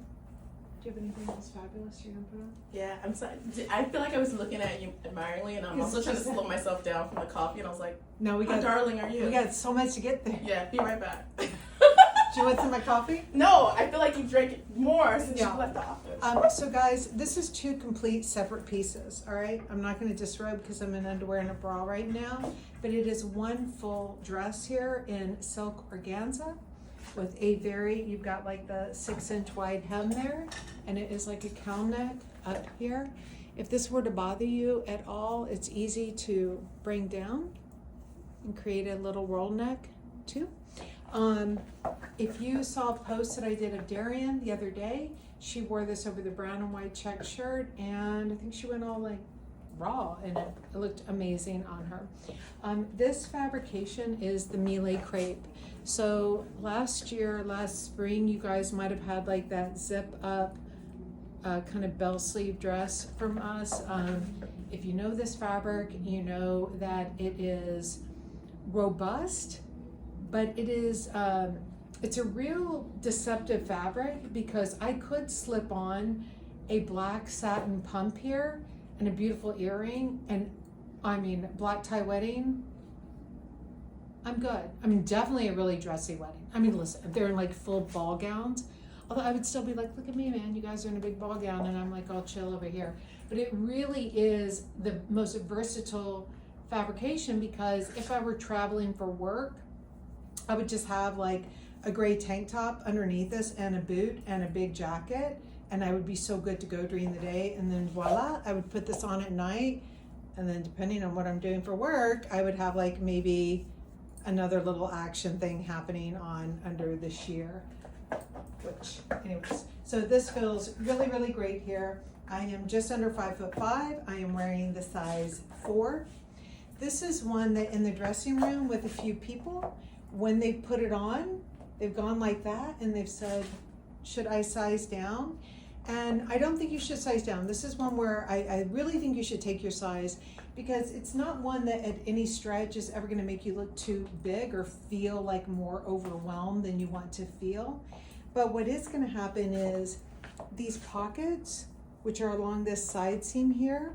[SPEAKER 1] Do you have anything else fabulous you're gonna put on?
[SPEAKER 2] Yeah, I'm sorry. I feel like I was looking at you admiringly, and I'm also trying to slow myself down from the coffee, and I was like,
[SPEAKER 1] No,
[SPEAKER 2] how darling are you?
[SPEAKER 1] We got so much to get there.
[SPEAKER 2] Yeah, be right back.
[SPEAKER 1] Do you want some of my coffee?
[SPEAKER 2] No, I feel like you drank more since
[SPEAKER 1] Yeah.
[SPEAKER 2] you left the office.
[SPEAKER 1] So guys, this is 2 complete separate pieces, all right? I'm not gonna disrobe because I'm in underwear and a bra right now, but it is one full dress here in silk organza with a you've got like the 6-inch wide hem there, and it is like a cowl neck up here. If this were to bother you at all, it's easy to bring down and create a little roll neck too. If you saw a post that I did of Darian the other day, she wore this over the brown and white check shirt, and I think she went all like raw in it. It looked amazing on her. This fabrication is the Miele crepe. So last spring, you guys might have had like that zip up kind of bell sleeve dress from us. If you know this fabric, you know that it is robust, but it is it's a real deceptive fabric, because I could slip on a black satin pump here and a beautiful earring, and I mean black tie wedding, I'm good. I mean, definitely a really dressy wedding. I mean, listen, if they're in like full ball gowns, Although I would still be like, look at me, man, you guys are in a big ball gown, and I'm like all chill over here. But it really is the most versatile fabrication, because if I were traveling for work, I would just have like a gray tank top underneath this and a boot and a big jacket, and I would be so good to go during the day. And then voila, I would put this on at night, and then depending on what I'm doing for work, I would have like maybe another little action thing happening on under the sheer, which anyways. So this feels really, really great here. I am just under 5'5". I am wearing the size 4. This is one that in the dressing room with a few people, when they put it on, they've gone like that and they've said, should I size down? And I don't think you should size down. This is one where I really think you should take your size, because it's not one that at any stretch is ever gonna make you look too big or feel like more overwhelmed than you want to feel. But what is gonna happen is these pockets, which are along this side seam here,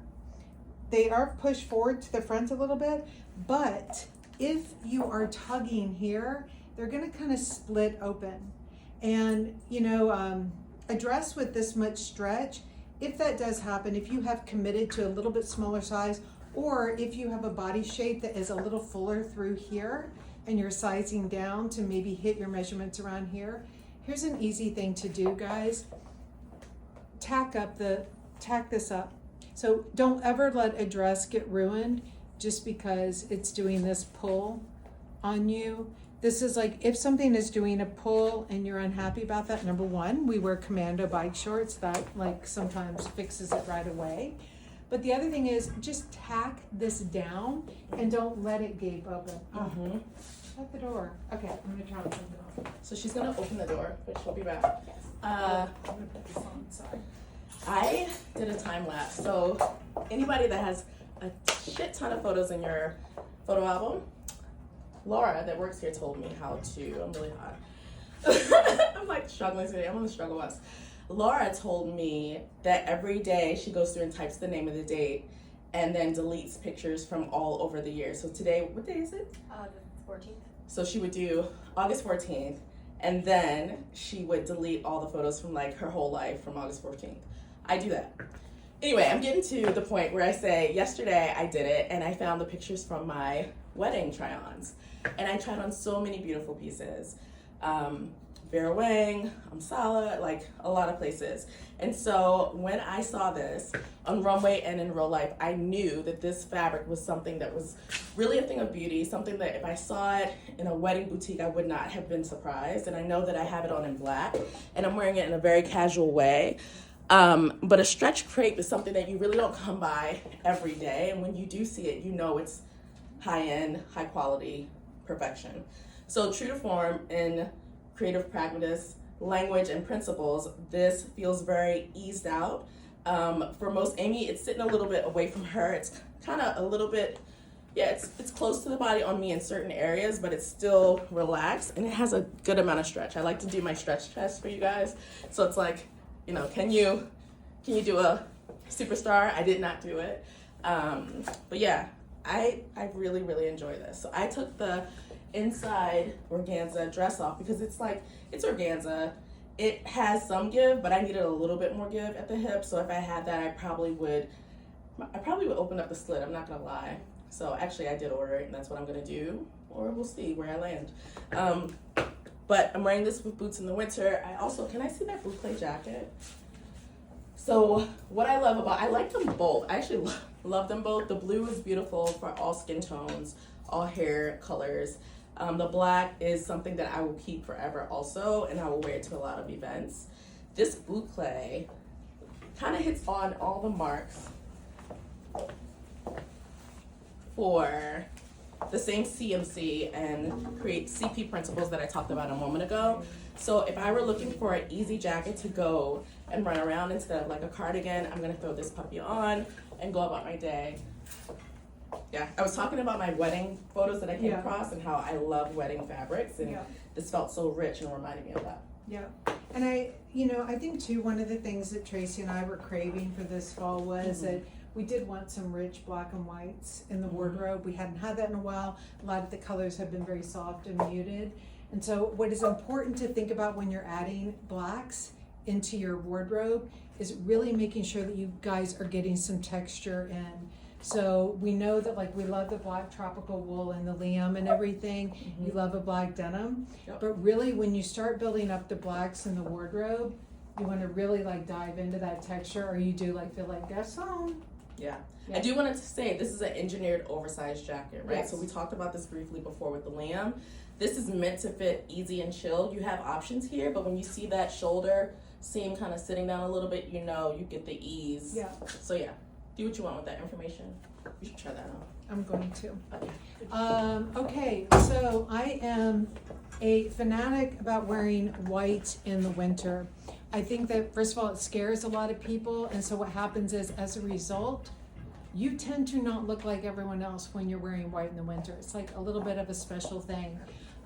[SPEAKER 1] they are pushed forward to the front a little bit, but if you are tugging here, they're gonna kind of split open. And you know, a dress with this much stretch, if that does happen, if you have committed to a little bit smaller size, or if you have a body shape that is a little fuller through here and you're sizing down to maybe hit your measurements around here, here's an easy thing to do, guys. Tack this up. So don't ever let a dress get ruined just because it's doing this pull on you. This is like, if something is doing a pull and you're unhappy about that, number one, we wear commando bike shorts. That like sometimes fixes it right away. But the other thing is just tack this down and don't let it gape open.
[SPEAKER 2] Mm-hmm.
[SPEAKER 1] Shut the door. Okay, I'm gonna try to open it off.
[SPEAKER 2] So she's gonna open the door, but she'll be back.
[SPEAKER 1] I'm gonna put this on, sorry.
[SPEAKER 2] I did a time lapse. So anybody that has a shit ton of photos in your photo album, Laura that works here told me how to, I'm really hot. I'm like struggling today, I'm on the struggle bus. Laura told me that every day she goes through and types the name of the date and then deletes pictures from all over the year. So today, what day is it?
[SPEAKER 3] The 14th.
[SPEAKER 2] So she would do August 14th, and then she would delete all the photos from like her whole life from August 14th. I do that. Anyway, I'm getting to the point where I say, yesterday I did it and I found the pictures from my wedding try-ons. And I tried on so many beautiful pieces. Vera Wang, Amsala, like a lot of places. And so when I saw this on runway and in real life, I knew that this fabric was something that was really a thing of beauty, something that if I saw it in a wedding boutique, I would not have been surprised. And I know that I have it on in black and I'm wearing it in a very casual way. But a stretch crepe is something that you really don't come by every day. And when you do see it, you know it's high-end, high-quality perfection. So true to form in creative pragmatist language and principles, this feels very eased out. For most Amy, it's sitting a little bit away from her. It's kind of a little bit, yeah, it's close to the body on me in certain areas, but it's still relaxed and it has a good amount of stretch. I like to do my stretch test for you guys. So it's like, you know, can you do a superstar? I did not do it. But yeah, I really, really enjoy this. So I took the inside organza dress off because it's organza. It has some give, but I needed a little bit more give at the hip. So if I had that, I probably would open up the slit. I'm not gonna lie. So actually I did order it and that's what I'm gonna do, or we'll see where I land. But I'm wearing this with boots in the winter. Can I see that boucle jacket? So what I love I like them both. I actually love them both. The blue is beautiful for all skin tones, all hair colors. The black is something that I will keep forever also, and I will wear it to a lot of events. This boucle kind of hits on all the marks for the same CMC and create CP principles that I talked about a moment ago. So if I were looking for an easy jacket to go and run around instead of like a cardigan, I'm gonna throw this puppy on and go about my day. Yeah, I was talking about my wedding photos that I came across and how I love wedding fabrics, and this felt so rich and reminded me of that.
[SPEAKER 1] Yeah, and I think too, one of the things that Tracy and I were craving for this fall was that we did want some rich black and whites in the wardrobe. We hadn't had that in a while. A lot of the colors have been very soft and muted. And so what is important to think about when you're adding blacks into your wardrobe is really making sure that you guys are getting some texture in. So we know that like we love the black tropical wool and the Liam and everything. You love a black denim.
[SPEAKER 2] Yep.
[SPEAKER 1] But really when you start building up the blacks in the wardrobe, you want to really like dive into that texture, or you do like feel like Gaston.
[SPEAKER 2] Yeah.
[SPEAKER 1] Yeah.
[SPEAKER 2] I do want to say this is an engineered oversized jacket, right?
[SPEAKER 1] Yes.
[SPEAKER 2] So we talked about this briefly before with the lamb. This is meant to fit easy and chill. You have options here, but when you see that shoulder seam kind of sitting down a little bit, you know you get the ease.
[SPEAKER 1] Yeah.
[SPEAKER 2] So yeah, do what you want with that information. You should try that out.
[SPEAKER 1] I'm going to.
[SPEAKER 2] Okay.
[SPEAKER 1] Okay, so I am a fanatic about wearing white in the winter. I think that, first of all, it scares a lot of people, and so what happens is, as a result, you tend to not look like everyone else when you're wearing white in the winter. It's like a little bit of a special thing.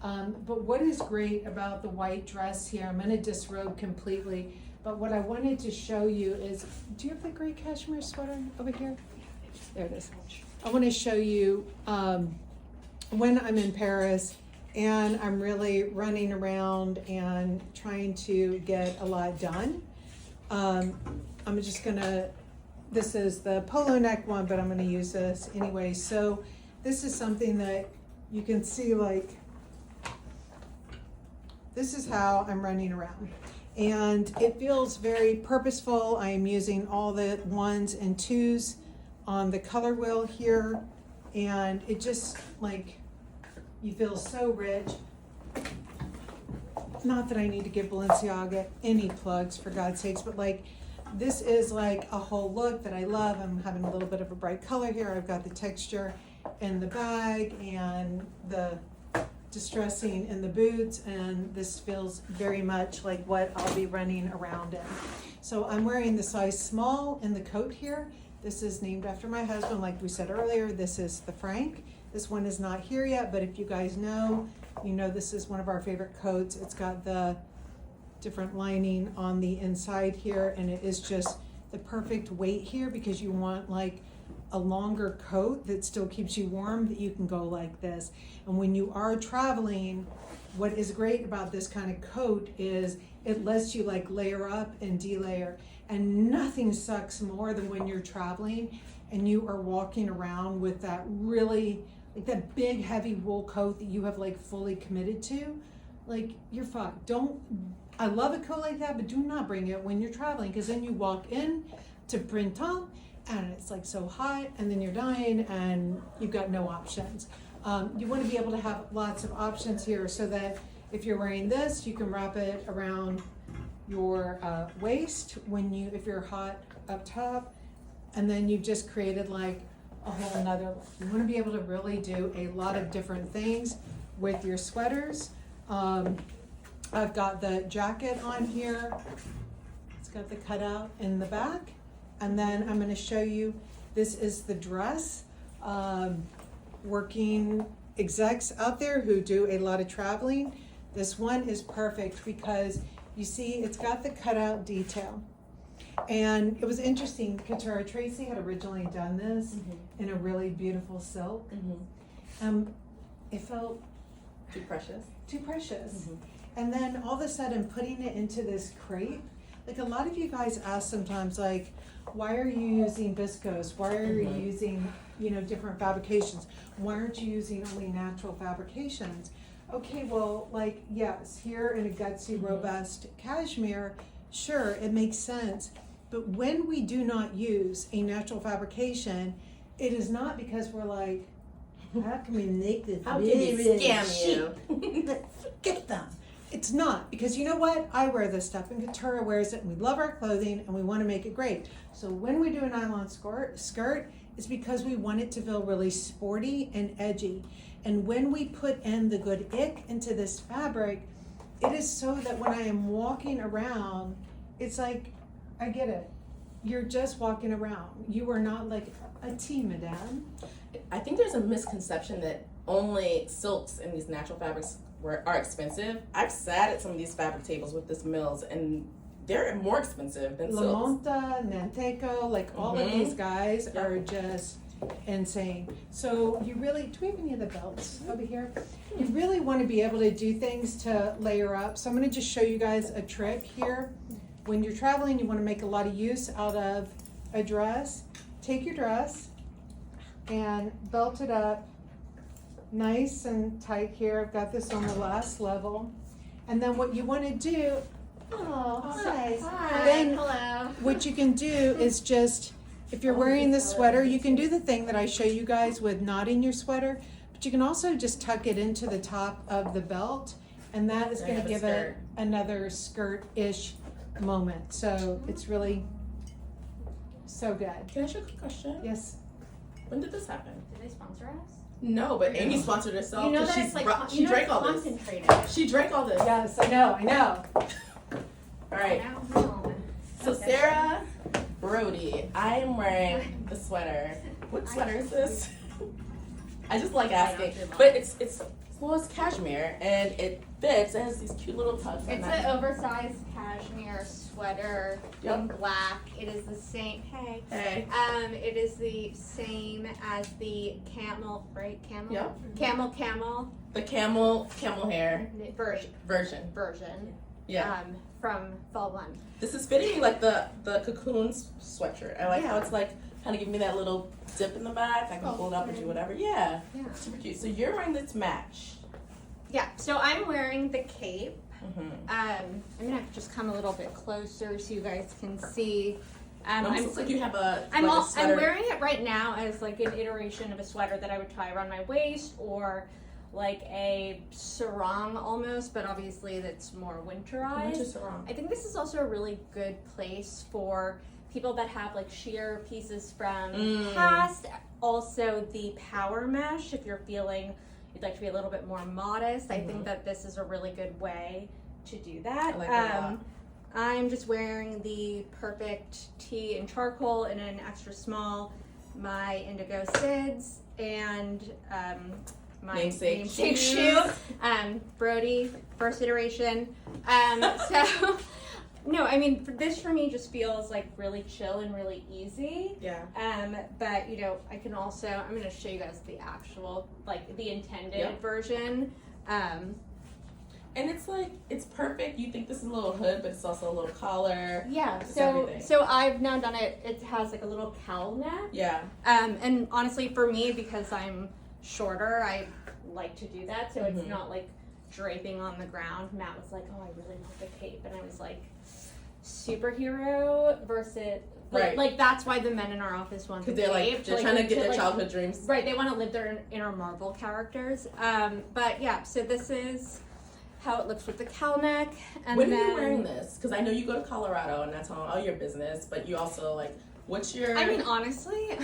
[SPEAKER 1] But what is great about the white dress here, I'm gonna disrobe completely, but what I wanted to show you is, do you have the gray cashmere sweater over here? There it is. I wanna show you when I'm in Paris and I'm really running around and trying to get a lot done. I'm just gonna, this is the polo neck one, but I'm gonna use this anyway. So this is something that you can see, like, this is how I'm running around. And it feels very purposeful. I am using all the 1s and 2s on the color wheel here. And it just, like, you feel so rich. Not that I need to give Balenciaga any plugs, for God's sakes, but like, this is like a whole look that I love. I'm having a little bit of a bright color here. I've got the texture in the bag and the distressing in the boots, and this feels very much like what I'll be running around in. So I'm wearing the size small in the coat here. This is named after my husband, like we said earlier. This is the Frank. This one is not here yet, but if you guys know, you know this is one of our favorite coats. It's got the different lining on the inside here, and it is just the perfect weight here because you want like a longer coat that still keeps you warm, that you can go like this. And when you are traveling, what is great about this kind of coat is it lets you like layer up and delayer, and nothing sucks more than when you're traveling and you are walking around with that really, like that big heavy wool coat that you have like fully committed to. Like, you're fucked. I love a coat like that, but do not bring it when you're traveling, because then you walk in to Printemps and it's like so hot, and then you're dying and you've got no options. You want to be able to have lots of options here, so that if you're wearing this, you can wrap it around your waist if you're hot up top, and then you've just created like a whole another look. You want to be able to really do a lot of different things with your sweaters. I've got the jacket on here. It's got the cutout in the back. And then I'm going to show you, this is the dress. Working execs out there who do a lot of traveling, this one is perfect because you see it's got the cutout detail. And it was interesting, Couture Tracy had originally done this in a really beautiful silk. It felt
[SPEAKER 2] Too precious.
[SPEAKER 1] too precious. And then all of a sudden putting it into this crepe, like a lot of you guys ask sometimes, like, why are you using viscose? Why are you using, different fabrications? Why aren't you using only natural fabrications? Okay, well, like, yes, here in a gutsy, robust cashmere, sure, it makes sense. But when we do not use a natural fabrication, it is not because we're like, how can we make this
[SPEAKER 2] How can
[SPEAKER 1] really,
[SPEAKER 2] we
[SPEAKER 1] really
[SPEAKER 2] scam
[SPEAKER 1] cheap? Forget them. It's not, because you know what? I wear this stuff and Couture wears it, and we love our clothing and we want to make it great. So when we do a nylon skirt, it's because we want it to feel really sporty and edgy. And when we put in the good ick into this fabric, it is so that when I am walking around, it's like, I get it. You're just walking around. You are not like a tea, madame.
[SPEAKER 2] I think there's a misconception that only silks and these natural fabrics are expensive. I've sat at some of these fabric tables with this Mills, and they're more expensive than
[SPEAKER 1] La
[SPEAKER 2] silks.
[SPEAKER 1] Monta, Nanteco, like all of these guys are just saying. So you really, do we have any of the belts over here? You really want to be able to do things to layer up. So I'm going to just show you guys a trick here. When you're traveling, you want to make a lot of use out of a dress. Take your dress and belt it up nice and tight here. I've got this on the last level. And then what you want to do,
[SPEAKER 3] Hi.
[SPEAKER 1] Then
[SPEAKER 3] Hello.
[SPEAKER 1] what you can do is just, if you're wearing the sweater, you can do the thing that I show you guys with knotting your sweater, but you can also just tuck it into the top of the belt, and that is
[SPEAKER 2] So I
[SPEAKER 1] going
[SPEAKER 2] have
[SPEAKER 1] to
[SPEAKER 2] a
[SPEAKER 1] give it another skirt-ish moment. So it's really so good.
[SPEAKER 2] Can I ask you a quick question?
[SPEAKER 1] Yes.
[SPEAKER 2] When did this happen?
[SPEAKER 3] Did they sponsor us?
[SPEAKER 2] No, but Amy sponsored herself.
[SPEAKER 3] You know
[SPEAKER 2] 'cause
[SPEAKER 3] that it's like
[SPEAKER 2] she drank all this.
[SPEAKER 3] concentrated.
[SPEAKER 2] She drank all this.
[SPEAKER 1] Yes, I know.
[SPEAKER 2] All right.
[SPEAKER 3] No.
[SPEAKER 2] So
[SPEAKER 3] Okay.
[SPEAKER 2] Sarah Brody, I am wearing the sweater. What sweater is this? I just like asking, but it's cashmere and it fits. It has these cute little tucks.
[SPEAKER 3] It's an oversized cashmere sweater in black. It is the same. Hey.
[SPEAKER 2] Hey.
[SPEAKER 3] It is the same as the camel, right? Camel.
[SPEAKER 2] Yep.
[SPEAKER 3] Camel.
[SPEAKER 2] The camel hair
[SPEAKER 3] Version.
[SPEAKER 2] Yeah.
[SPEAKER 3] From Fall One.
[SPEAKER 2] This is fitting me like the cocoon sweatshirt. I like how
[SPEAKER 3] Yeah.
[SPEAKER 2] it's like kind of giving me that little dip in the back. I can pull it up and do whatever. Yeah.
[SPEAKER 3] Yeah.
[SPEAKER 2] Super cute. So you're wearing this match.
[SPEAKER 3] Yeah. So I'm wearing the cape.
[SPEAKER 2] Mm-hmm.
[SPEAKER 3] I'm gonna just come a little bit closer so you guys can see.
[SPEAKER 2] It looks like you have a
[SPEAKER 3] I'm
[SPEAKER 2] sweater.
[SPEAKER 3] wearing it right now as like an iteration of a sweater that I would tie around my waist, or like a sarong almost, but obviously that's more winterized.
[SPEAKER 2] Winter sarong.
[SPEAKER 3] I think this is also a really good place for people that have like sheer pieces from past. Also the power mesh, if you're feeling you'd like to be a little bit more modest. I think that this is a really good way to do that.
[SPEAKER 2] I like that a lot.
[SPEAKER 3] I'm just wearing the perfect tee in charcoal in an extra small, my indigo Sids, and my
[SPEAKER 2] Namesake
[SPEAKER 3] shoe, Brody, first iteration. So, no, I mean, this for me just feels like really chill and really easy.
[SPEAKER 2] Yeah.
[SPEAKER 3] But you know, I can also, I'm going to show you guys the actual, like the intended version.
[SPEAKER 2] And it's like, it's perfect. You think this is a little hood, but it's also a little collar.
[SPEAKER 3] Yeah,
[SPEAKER 2] It's
[SPEAKER 3] so
[SPEAKER 2] everything.
[SPEAKER 3] so I've now done it. It has like a little cowl neck.
[SPEAKER 2] Yeah.
[SPEAKER 3] And honestly, for me, because I'm shorter, I like to do that, so it's not like draping on the ground. Matt was like, "Oh, I really love the cape," and I was like, "Superhero versus like that's why the men in our office want the
[SPEAKER 2] Because they're
[SPEAKER 3] cape.
[SPEAKER 2] like, they're trying to get their childhood dreams.
[SPEAKER 3] Right, they want to live their inner Marvel characters. But yeah, so this is how it looks with the cowl neck. And
[SPEAKER 2] When
[SPEAKER 3] then,
[SPEAKER 2] are you wearing this? Because I know you go to Colorado and that's all your business, but you also like, what's your?
[SPEAKER 3] I mean, honestly, I'm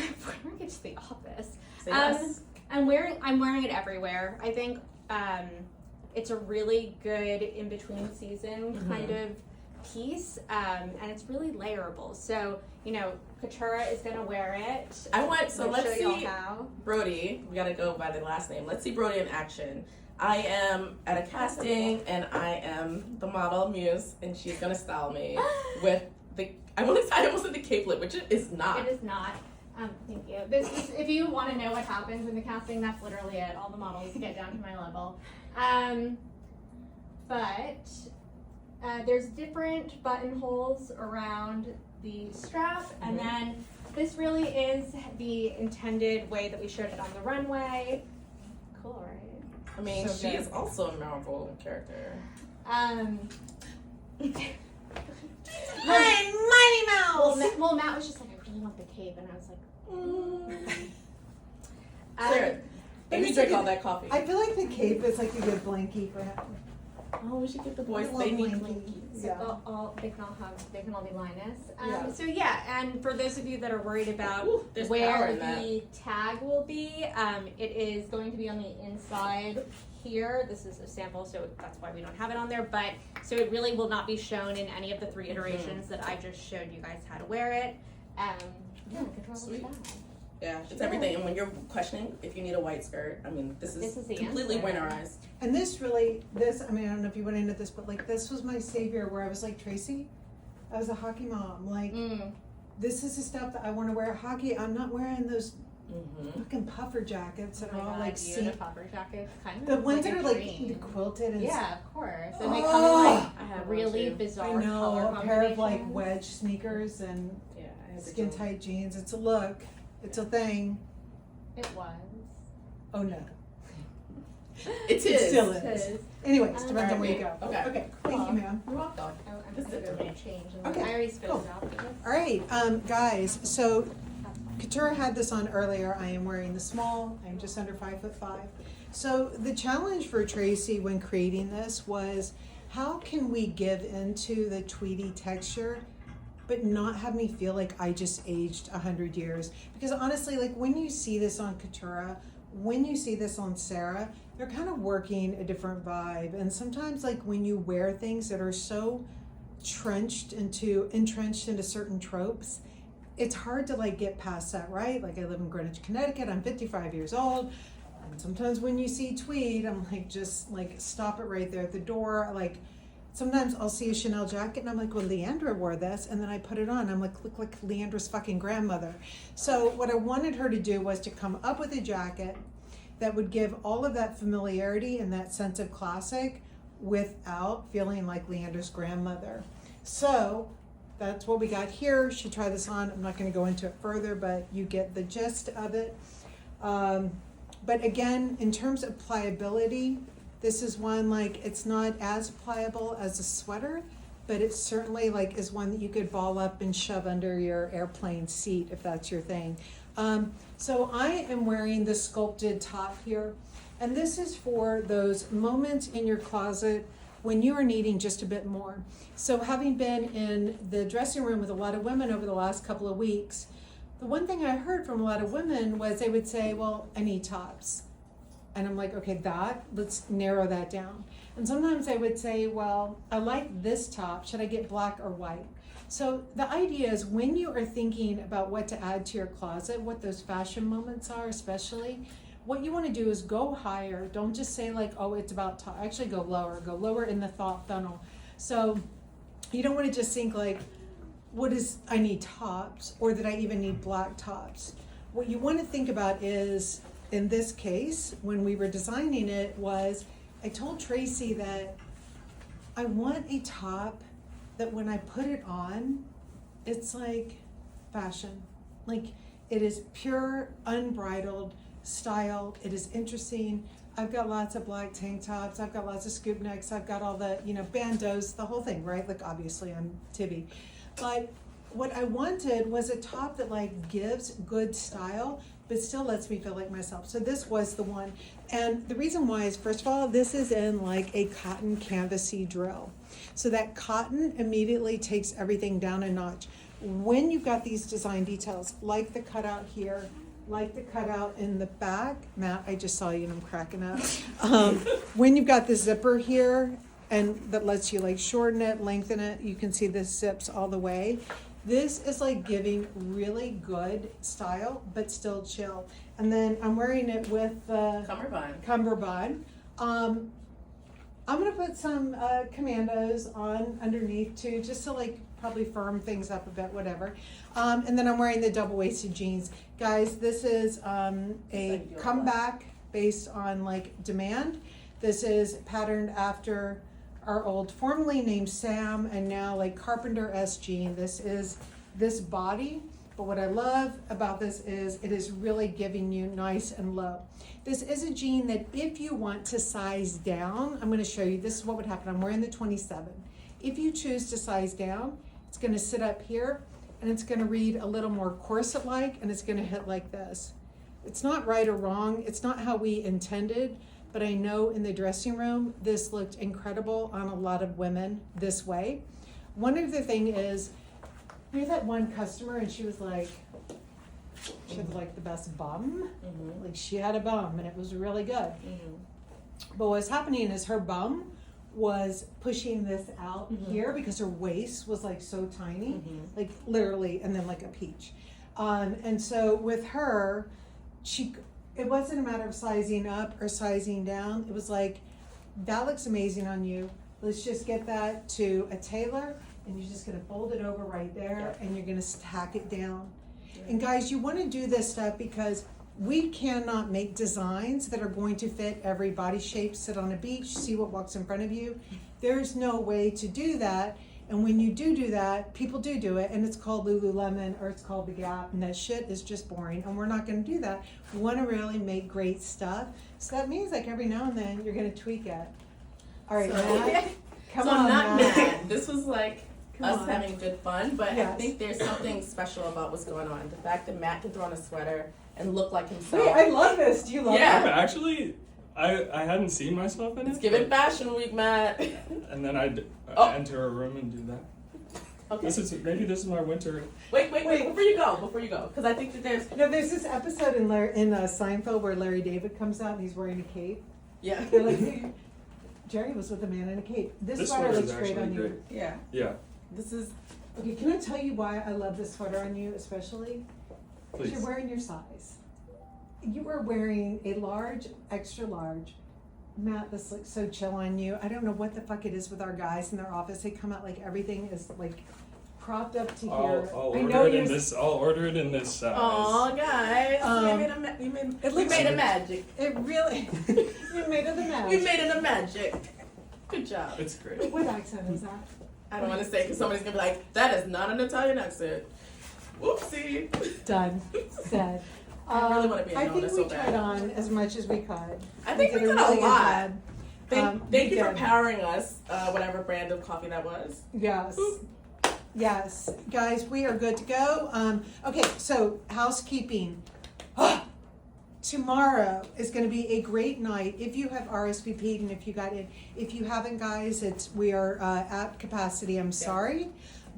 [SPEAKER 3] wearing it to the office.
[SPEAKER 2] Say less.
[SPEAKER 3] I'm wearing it everywhere. I think it's a really good in between season kind of piece, and it's really layerable. So you know, Katura is gonna wear it.
[SPEAKER 2] Let's
[SPEAKER 3] show
[SPEAKER 2] see
[SPEAKER 3] y'all how.
[SPEAKER 2] Brody. We gotta go by the last name. Let's see Brody in action. I am at a casting and I am the model muse, and she's gonna style me with the. I almost said the capelet, which it is not.
[SPEAKER 3] It is not. Thank you. This is, if you want to know what happens in the casting, that's literally it. All the models get down to my level. But there's different buttonholes around the strap, and then this really is the intended way that we showed it on the runway. Cool, right?
[SPEAKER 2] I mean,
[SPEAKER 1] So
[SPEAKER 2] she
[SPEAKER 1] good.
[SPEAKER 2] is also a Marvel character.
[SPEAKER 1] Mighty Mouse!
[SPEAKER 3] Well, Matt was just like, I really want the cape, and I was like,
[SPEAKER 2] Sarah, Amy drank all that coffee.
[SPEAKER 1] I feel like the cape is like a good blankie for him.
[SPEAKER 2] Oh, we should get the boys.
[SPEAKER 1] I love
[SPEAKER 2] They need
[SPEAKER 1] blankies.
[SPEAKER 2] blankies.
[SPEAKER 1] Yeah.
[SPEAKER 3] they can all be Linus.
[SPEAKER 1] Yeah.
[SPEAKER 3] So yeah, and for those of you that are worried about
[SPEAKER 2] Ooh, there's power
[SPEAKER 3] where
[SPEAKER 2] in that.
[SPEAKER 3] the tag will be, it is going to be on the inside here. This is a sample, so that's why we don't have it on there. But so it really will not be shown in any of the 3 iterations that I just showed you guys how to wear it. Yeah, control
[SPEAKER 2] Sweet.
[SPEAKER 3] that.
[SPEAKER 2] Yeah, it's everything. And when you're questioning if you need a white skirt, I mean, this is
[SPEAKER 3] the
[SPEAKER 2] completely
[SPEAKER 3] answer.
[SPEAKER 2] winterized.
[SPEAKER 1] And I mean, I don't know if you went into this, but like this was my savior where I was like, Tracy, I was a hockey mom. Like, this is the stuff that I want to wear at hockey. I'm not wearing those fucking puffer jackets that
[SPEAKER 3] Oh
[SPEAKER 1] are
[SPEAKER 3] my
[SPEAKER 1] all
[SPEAKER 3] God,
[SPEAKER 1] like
[SPEAKER 3] you in a puffer jacket, kind of
[SPEAKER 1] the ones
[SPEAKER 3] like
[SPEAKER 1] that
[SPEAKER 3] a
[SPEAKER 1] are like
[SPEAKER 3] dream.
[SPEAKER 1] quilted and
[SPEAKER 3] Yeah, of course. And
[SPEAKER 1] Oh,
[SPEAKER 3] they come in like
[SPEAKER 2] I have
[SPEAKER 3] really
[SPEAKER 2] one too.
[SPEAKER 3] bizarre
[SPEAKER 1] I know,
[SPEAKER 3] color
[SPEAKER 1] a pair of like
[SPEAKER 3] combinations.
[SPEAKER 1] wedge sneakers and
[SPEAKER 2] Yeah, I have
[SPEAKER 1] skin tight jeans. It's a look. It's a thing.
[SPEAKER 3] It was.
[SPEAKER 1] Oh no.
[SPEAKER 2] It
[SPEAKER 1] It
[SPEAKER 2] is.
[SPEAKER 1] still
[SPEAKER 3] It
[SPEAKER 1] is.
[SPEAKER 3] is.
[SPEAKER 1] Anyways, depends on where you
[SPEAKER 2] Alright,
[SPEAKER 1] go.
[SPEAKER 2] okay.
[SPEAKER 1] Okay. Thank you, ma'am.
[SPEAKER 2] You're welcome.
[SPEAKER 3] Oh, I'm
[SPEAKER 2] This
[SPEAKER 3] gonna
[SPEAKER 2] is
[SPEAKER 3] go
[SPEAKER 2] for me.
[SPEAKER 3] change.
[SPEAKER 1] Okay,
[SPEAKER 3] I already spilled
[SPEAKER 1] cool.
[SPEAKER 3] it out for this.
[SPEAKER 1] All right, guys. So Katura had this on earlier. I am wearing the small. I'm just under 5'5". So the challenge for Tracy when creating this was, how can we give into the tweedy texture, but not have me feel like I just aged 100 years? Because honestly, like when you see this on Katura, when you see this on Sarah, they're kind of working a different vibe. And sometimes, like when you wear things that are so entrenched into certain tropes, it's hard to like get past that, right? Like I live in Greenwich, Connecticut. I'm 55 years old. And sometimes when you see tweed, I'm like, just like stop it right there at the door. Like sometimes I'll see a Chanel jacket and I'm like, well, Leandra wore this. And then I put it on. I'm like, look like Leandra's fucking grandmother. So what I wanted her to do was to come up with a jacket that would give all of that familiarity and that sense of classic without feeling like Leandra's grandmother. So that's what we got here. She tried this on. I'm not going to go into it further, but you get the gist of it. But again, in terms of pliability, this is one, like, it's not as pliable as a sweater, but it certainly like is one that you could ball up and shove under your airplane seat if that's your thing. So I am wearing the Sculpted top here, and this is for those moments in your closet when you are needing just a bit more. So having been in the dressing room with a lot of women over the last couple of weeks, the one thing I heard from a lot of women was they would say, well, I need tops. And I'm like, okay, let's narrow that down. And sometimes they would say, well, I like this top. Should I get black or white? So the idea is when you are thinking about what to add to your closet, what those fashion moments are especially, what you want to do is go higher. Don't just say like, oh, it's about top. Actually go lower in the thought funnel. So you don't want to just think like, I need tops, or that I even need black tops. What you want to think about is, in this case, when we were designing it, was I told Tracy that I want a top that when I put it on, it's like fashion. Like it is pure, unbridled style. It is interesting. I've got lots of black tank tops. I've got lots of scoop necks. I've got all the, bandeaus, the whole thing, right? Like obviously I'm Tibby. But what I wanted was a top that like gives good style, but still lets me feel like myself. So this was the one. And the reason why is, first of all, this is in like a cotton canvasy drill. So that cotton immediately takes everything down a notch. When you've got these design details, like the cutout here, like the cutout in the back, Matt, I just saw you and I'm cracking up. When you've got the zipper here, and that lets you like shorten it, lengthen it, you can see this zips all the way. This is like giving really good style, but still chill. And then I'm wearing it with the cummerbund. I'm gonna put some commandos on underneath too, just to like probably firm things up a bit, whatever. And then I'm wearing the double-waisted jeans. Guys, this is a comeback based on like demand. This is patterned after our old, formerly named Sam, and now like Carpenter S jean. This is this body, but what I love about this is it is really giving you nice and low. This is a jean that if you want to size down, I'm gonna show you, this is what would happen. I'm wearing the 27. If you choose to size down, it's gonna sit up here and it's gonna read a little more corset-like, and it's gonna hit like this. It's not right or wrong, it's not how we intended, but I know in the dressing room, this looked incredible on a lot of women this way. One other thing is, we had that one customer and she was like, she had like the best bum. Mm-hmm. Like she had a bum and it was really good. Mm-hmm. But what's happening is her bum was pushing this out here because her waist was like so tiny, like literally, and then like a peach. And so with her, it wasn't a matter of sizing up or sizing down. It was like, that looks amazing on you. Let's just get that to a tailor, and you're just gonna fold it over right there, and you're gonna tack it down. And guys, you wanna do this stuff because we cannot make designs that are going to fit every body shape. Sit on a beach, see what walks in front of you. There's no way to do that. And when you do that, people do it, and it's called Lululemon or it's called The Gap, and that shit is just boring, and we're not going to do that. We want to really make great stuff. So that means like every now and then you're going to tweak it. All right, Matt, come
[SPEAKER 2] so
[SPEAKER 1] on,
[SPEAKER 2] I'm not
[SPEAKER 1] Matt.
[SPEAKER 2] mad. This was like
[SPEAKER 1] Come
[SPEAKER 2] us
[SPEAKER 1] on.
[SPEAKER 2] having good fun, but I
[SPEAKER 1] Yes.
[SPEAKER 2] think there's something special about what's going on. The fact that Matt can throw on a sweater and look like himself.
[SPEAKER 1] Wait, I love this. Do you love
[SPEAKER 2] Yeah.
[SPEAKER 1] it?
[SPEAKER 4] Actually, I hadn't seen myself in it.
[SPEAKER 2] It's giving Fashion Week, Matt.
[SPEAKER 4] And then I'd
[SPEAKER 2] Oh.
[SPEAKER 4] enter a room and do that.
[SPEAKER 2] Okay.
[SPEAKER 4] This is my winter.
[SPEAKER 2] Wait, before you go, because I think that there's,
[SPEAKER 1] No, there's this episode in Seinfeld where Larry David comes out and he's wearing a cape.
[SPEAKER 2] yeah.
[SPEAKER 1] They're like, Jerry was with a man in a cape. This
[SPEAKER 4] This
[SPEAKER 1] sweater
[SPEAKER 4] sweater
[SPEAKER 1] looks
[SPEAKER 4] is
[SPEAKER 1] great
[SPEAKER 4] actually
[SPEAKER 1] on you.
[SPEAKER 4] great.
[SPEAKER 2] Yeah.
[SPEAKER 4] Yeah,
[SPEAKER 2] This is,
[SPEAKER 1] Okay, can I tell you why I love this sweater on you especially? Because
[SPEAKER 4] please.
[SPEAKER 1] you're wearing your size. You are wearing a large, extra large. Matt, this looks so chill on you. I don't know what the fuck it is with our guys in their office. They come out like everything is like cropped up to here.
[SPEAKER 4] I'll
[SPEAKER 1] I
[SPEAKER 4] order
[SPEAKER 1] know
[SPEAKER 4] it in
[SPEAKER 1] you're-
[SPEAKER 4] this. I'll order it in this size.
[SPEAKER 2] aw, guys,
[SPEAKER 1] Um,
[SPEAKER 2] we
[SPEAKER 1] it looks
[SPEAKER 2] made a
[SPEAKER 1] good.
[SPEAKER 2] magic.
[SPEAKER 1] It really, you made it a match.
[SPEAKER 2] We made it a magic. Good job.
[SPEAKER 4] It's great.
[SPEAKER 1] What accent is that?
[SPEAKER 2] I don't want to say because somebody's gonna be like, that is not an Italian accent. Whoopsie.
[SPEAKER 1] Done. Said.
[SPEAKER 2] I really wanna be a
[SPEAKER 1] I
[SPEAKER 2] Nona
[SPEAKER 1] think
[SPEAKER 2] so
[SPEAKER 1] we
[SPEAKER 2] bad.
[SPEAKER 1] tried on as much as we could.
[SPEAKER 2] I think we did a
[SPEAKER 1] really good
[SPEAKER 2] lot.
[SPEAKER 1] job.
[SPEAKER 2] Thank
[SPEAKER 1] we
[SPEAKER 2] you for
[SPEAKER 1] did.
[SPEAKER 2] powering us, whatever brand of coffee that was.
[SPEAKER 1] Yes. Yes. Guys, we are good to go. Okay, so housekeeping. Tomorrow is going to be a great night. If you have RSVP'd and if you got in, if you haven't, guys, we are at capacity. I'm sorry,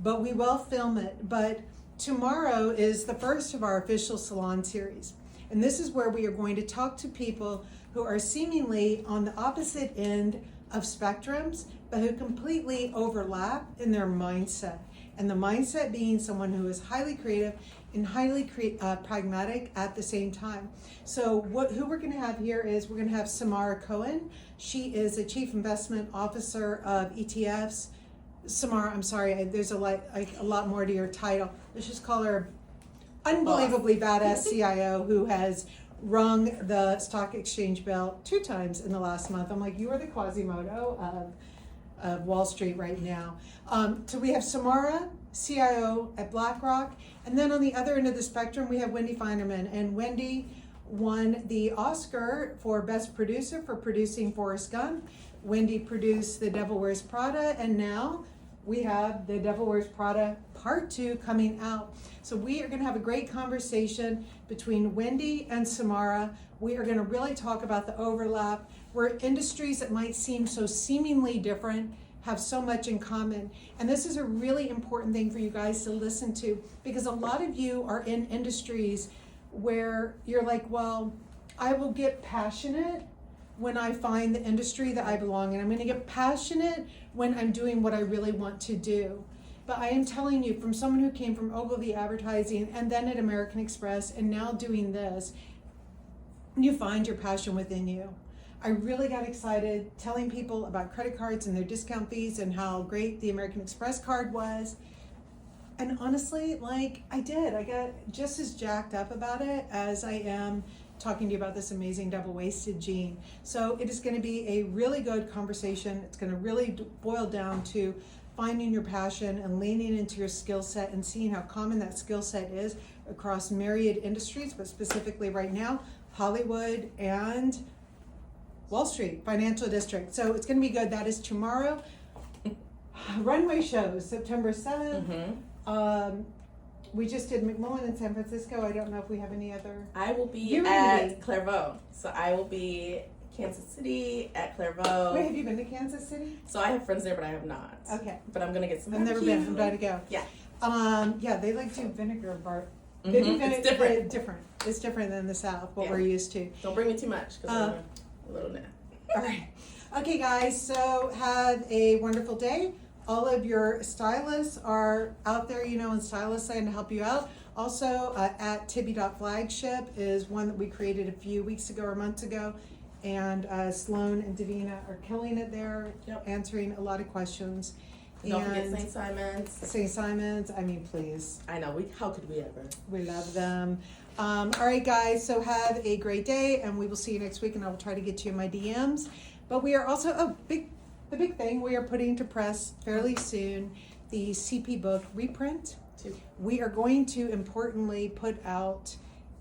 [SPEAKER 1] but we will film it. But tomorrow is the first of our official Salon series, and this is where we are going to talk to people who are seemingly on the opposite end of spectrums, but who completely overlap in their mindset. And the mindset being someone who is highly creative and highly pragmatic at the same time. So who we're going to have here is we're going to have Samara Cohen. She is a chief investment officer of ETFs. Samara, I'm sorry, there's a lot more to your title. Let's just call her unbelievably badass CIO who has rung the stock exchange bell 2 times in the last month. I'm like, you are the Quasimodo of Wall Street right now. So we have Samara, CIO at BlackRock, and then on the other end of the spectrum we have Wendy Feinerman, and Wendy won the Oscar for Best Producer for producing Forrest Gump. Wendy produced The Devil Wears Prada, and now we have The Devil Wears Prada Part 2 coming out. So we are going to have a great conversation between Wendy and Samara. We are going to really talk about the overlap, where industries that might seem so seemingly different have so much in common. And this is a really important thing for you guys to listen to, because a lot of you are in industries where you're like, well, I will get passionate when I find the industry that I belong in. I'm going to get passionate when I'm doing what I really want to do. But I am telling you, from someone who came from Ogilvy Advertising and then at American Express and now doing this, you find your passion within you. I really got excited telling people about credit cards and their discount fees and how great the American Express card was. And honestly, like I got just as jacked up about it as I am talking to you about this amazing double-waisted jean. So it is going to be a really good conversation. It's going to really boil down to finding your passion and leaning into your skill set and seeing how common that skill set is across myriad industries, but specifically right now, Hollywood and Wall Street, financial district. So it's going to be good. That is tomorrow. Runway shows, September 7th. We just did McMullen in San Francisco. I don't know if we have any other.
[SPEAKER 2] I will be
[SPEAKER 1] You're gonna be-
[SPEAKER 2] at Clairvaux. So I will be Kansas City at Clairvaux.
[SPEAKER 1] Wait, have you been to Kansas City?
[SPEAKER 2] So I have friends there, but I have not.
[SPEAKER 1] Okay.
[SPEAKER 2] But I'm gonna get some.
[SPEAKER 1] I've never been. I'm glad to go.
[SPEAKER 2] Yeah.
[SPEAKER 1] Yeah, they like do vinegar bar.
[SPEAKER 2] Mhm.
[SPEAKER 1] They do
[SPEAKER 2] It's different.
[SPEAKER 1] Different. It's different than the South, what
[SPEAKER 2] Yeah.
[SPEAKER 1] we're used to.
[SPEAKER 2] Don't bring me too much because I'm a little net.
[SPEAKER 1] All right. Okay, guys, so have a wonderful day. All of your stylists are out there, in stylist land to help you out. Also, at Tibby.flagship is one that we created a few weeks ago or months ago. And Sloan and Davina are killing it there,
[SPEAKER 2] Yep.
[SPEAKER 1] answering a lot of questions.
[SPEAKER 2] Don't forget
[SPEAKER 1] And
[SPEAKER 2] St. Simon's.
[SPEAKER 1] St. Simon's, I mean, please.
[SPEAKER 2] I know. How could we ever?
[SPEAKER 1] We love them. All right, guys, so have a great day, and we will see you next week, and I will try to get you in my DMs. But we are also, the big thing, we are putting to press fairly soon the CP book reprint. We are going to importantly put out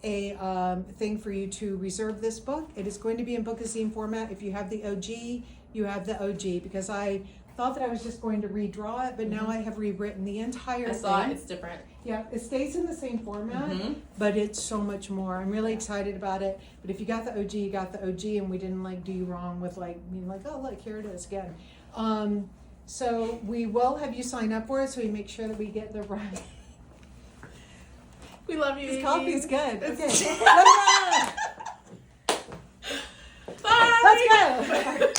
[SPEAKER 1] a thing for you to reserve this book. It is going to be in bookazine format. If you have the OG, you have the OG, because I thought that I was just going to redraw it, but now I have rewritten the entire
[SPEAKER 2] I
[SPEAKER 1] thing.
[SPEAKER 2] saw it. It's different.
[SPEAKER 1] Yeah, it stays in the same format, but it's so much more. I'm really excited about it. But if you got the OG, you got the OG, and we didn't like do you wrong with like being like, oh look, here it is again. So we will have you sign up for it, so we make sure that we get the right.
[SPEAKER 2] We love you.
[SPEAKER 1] This coffee's good. Okay,
[SPEAKER 2] Bye.
[SPEAKER 1] let's go.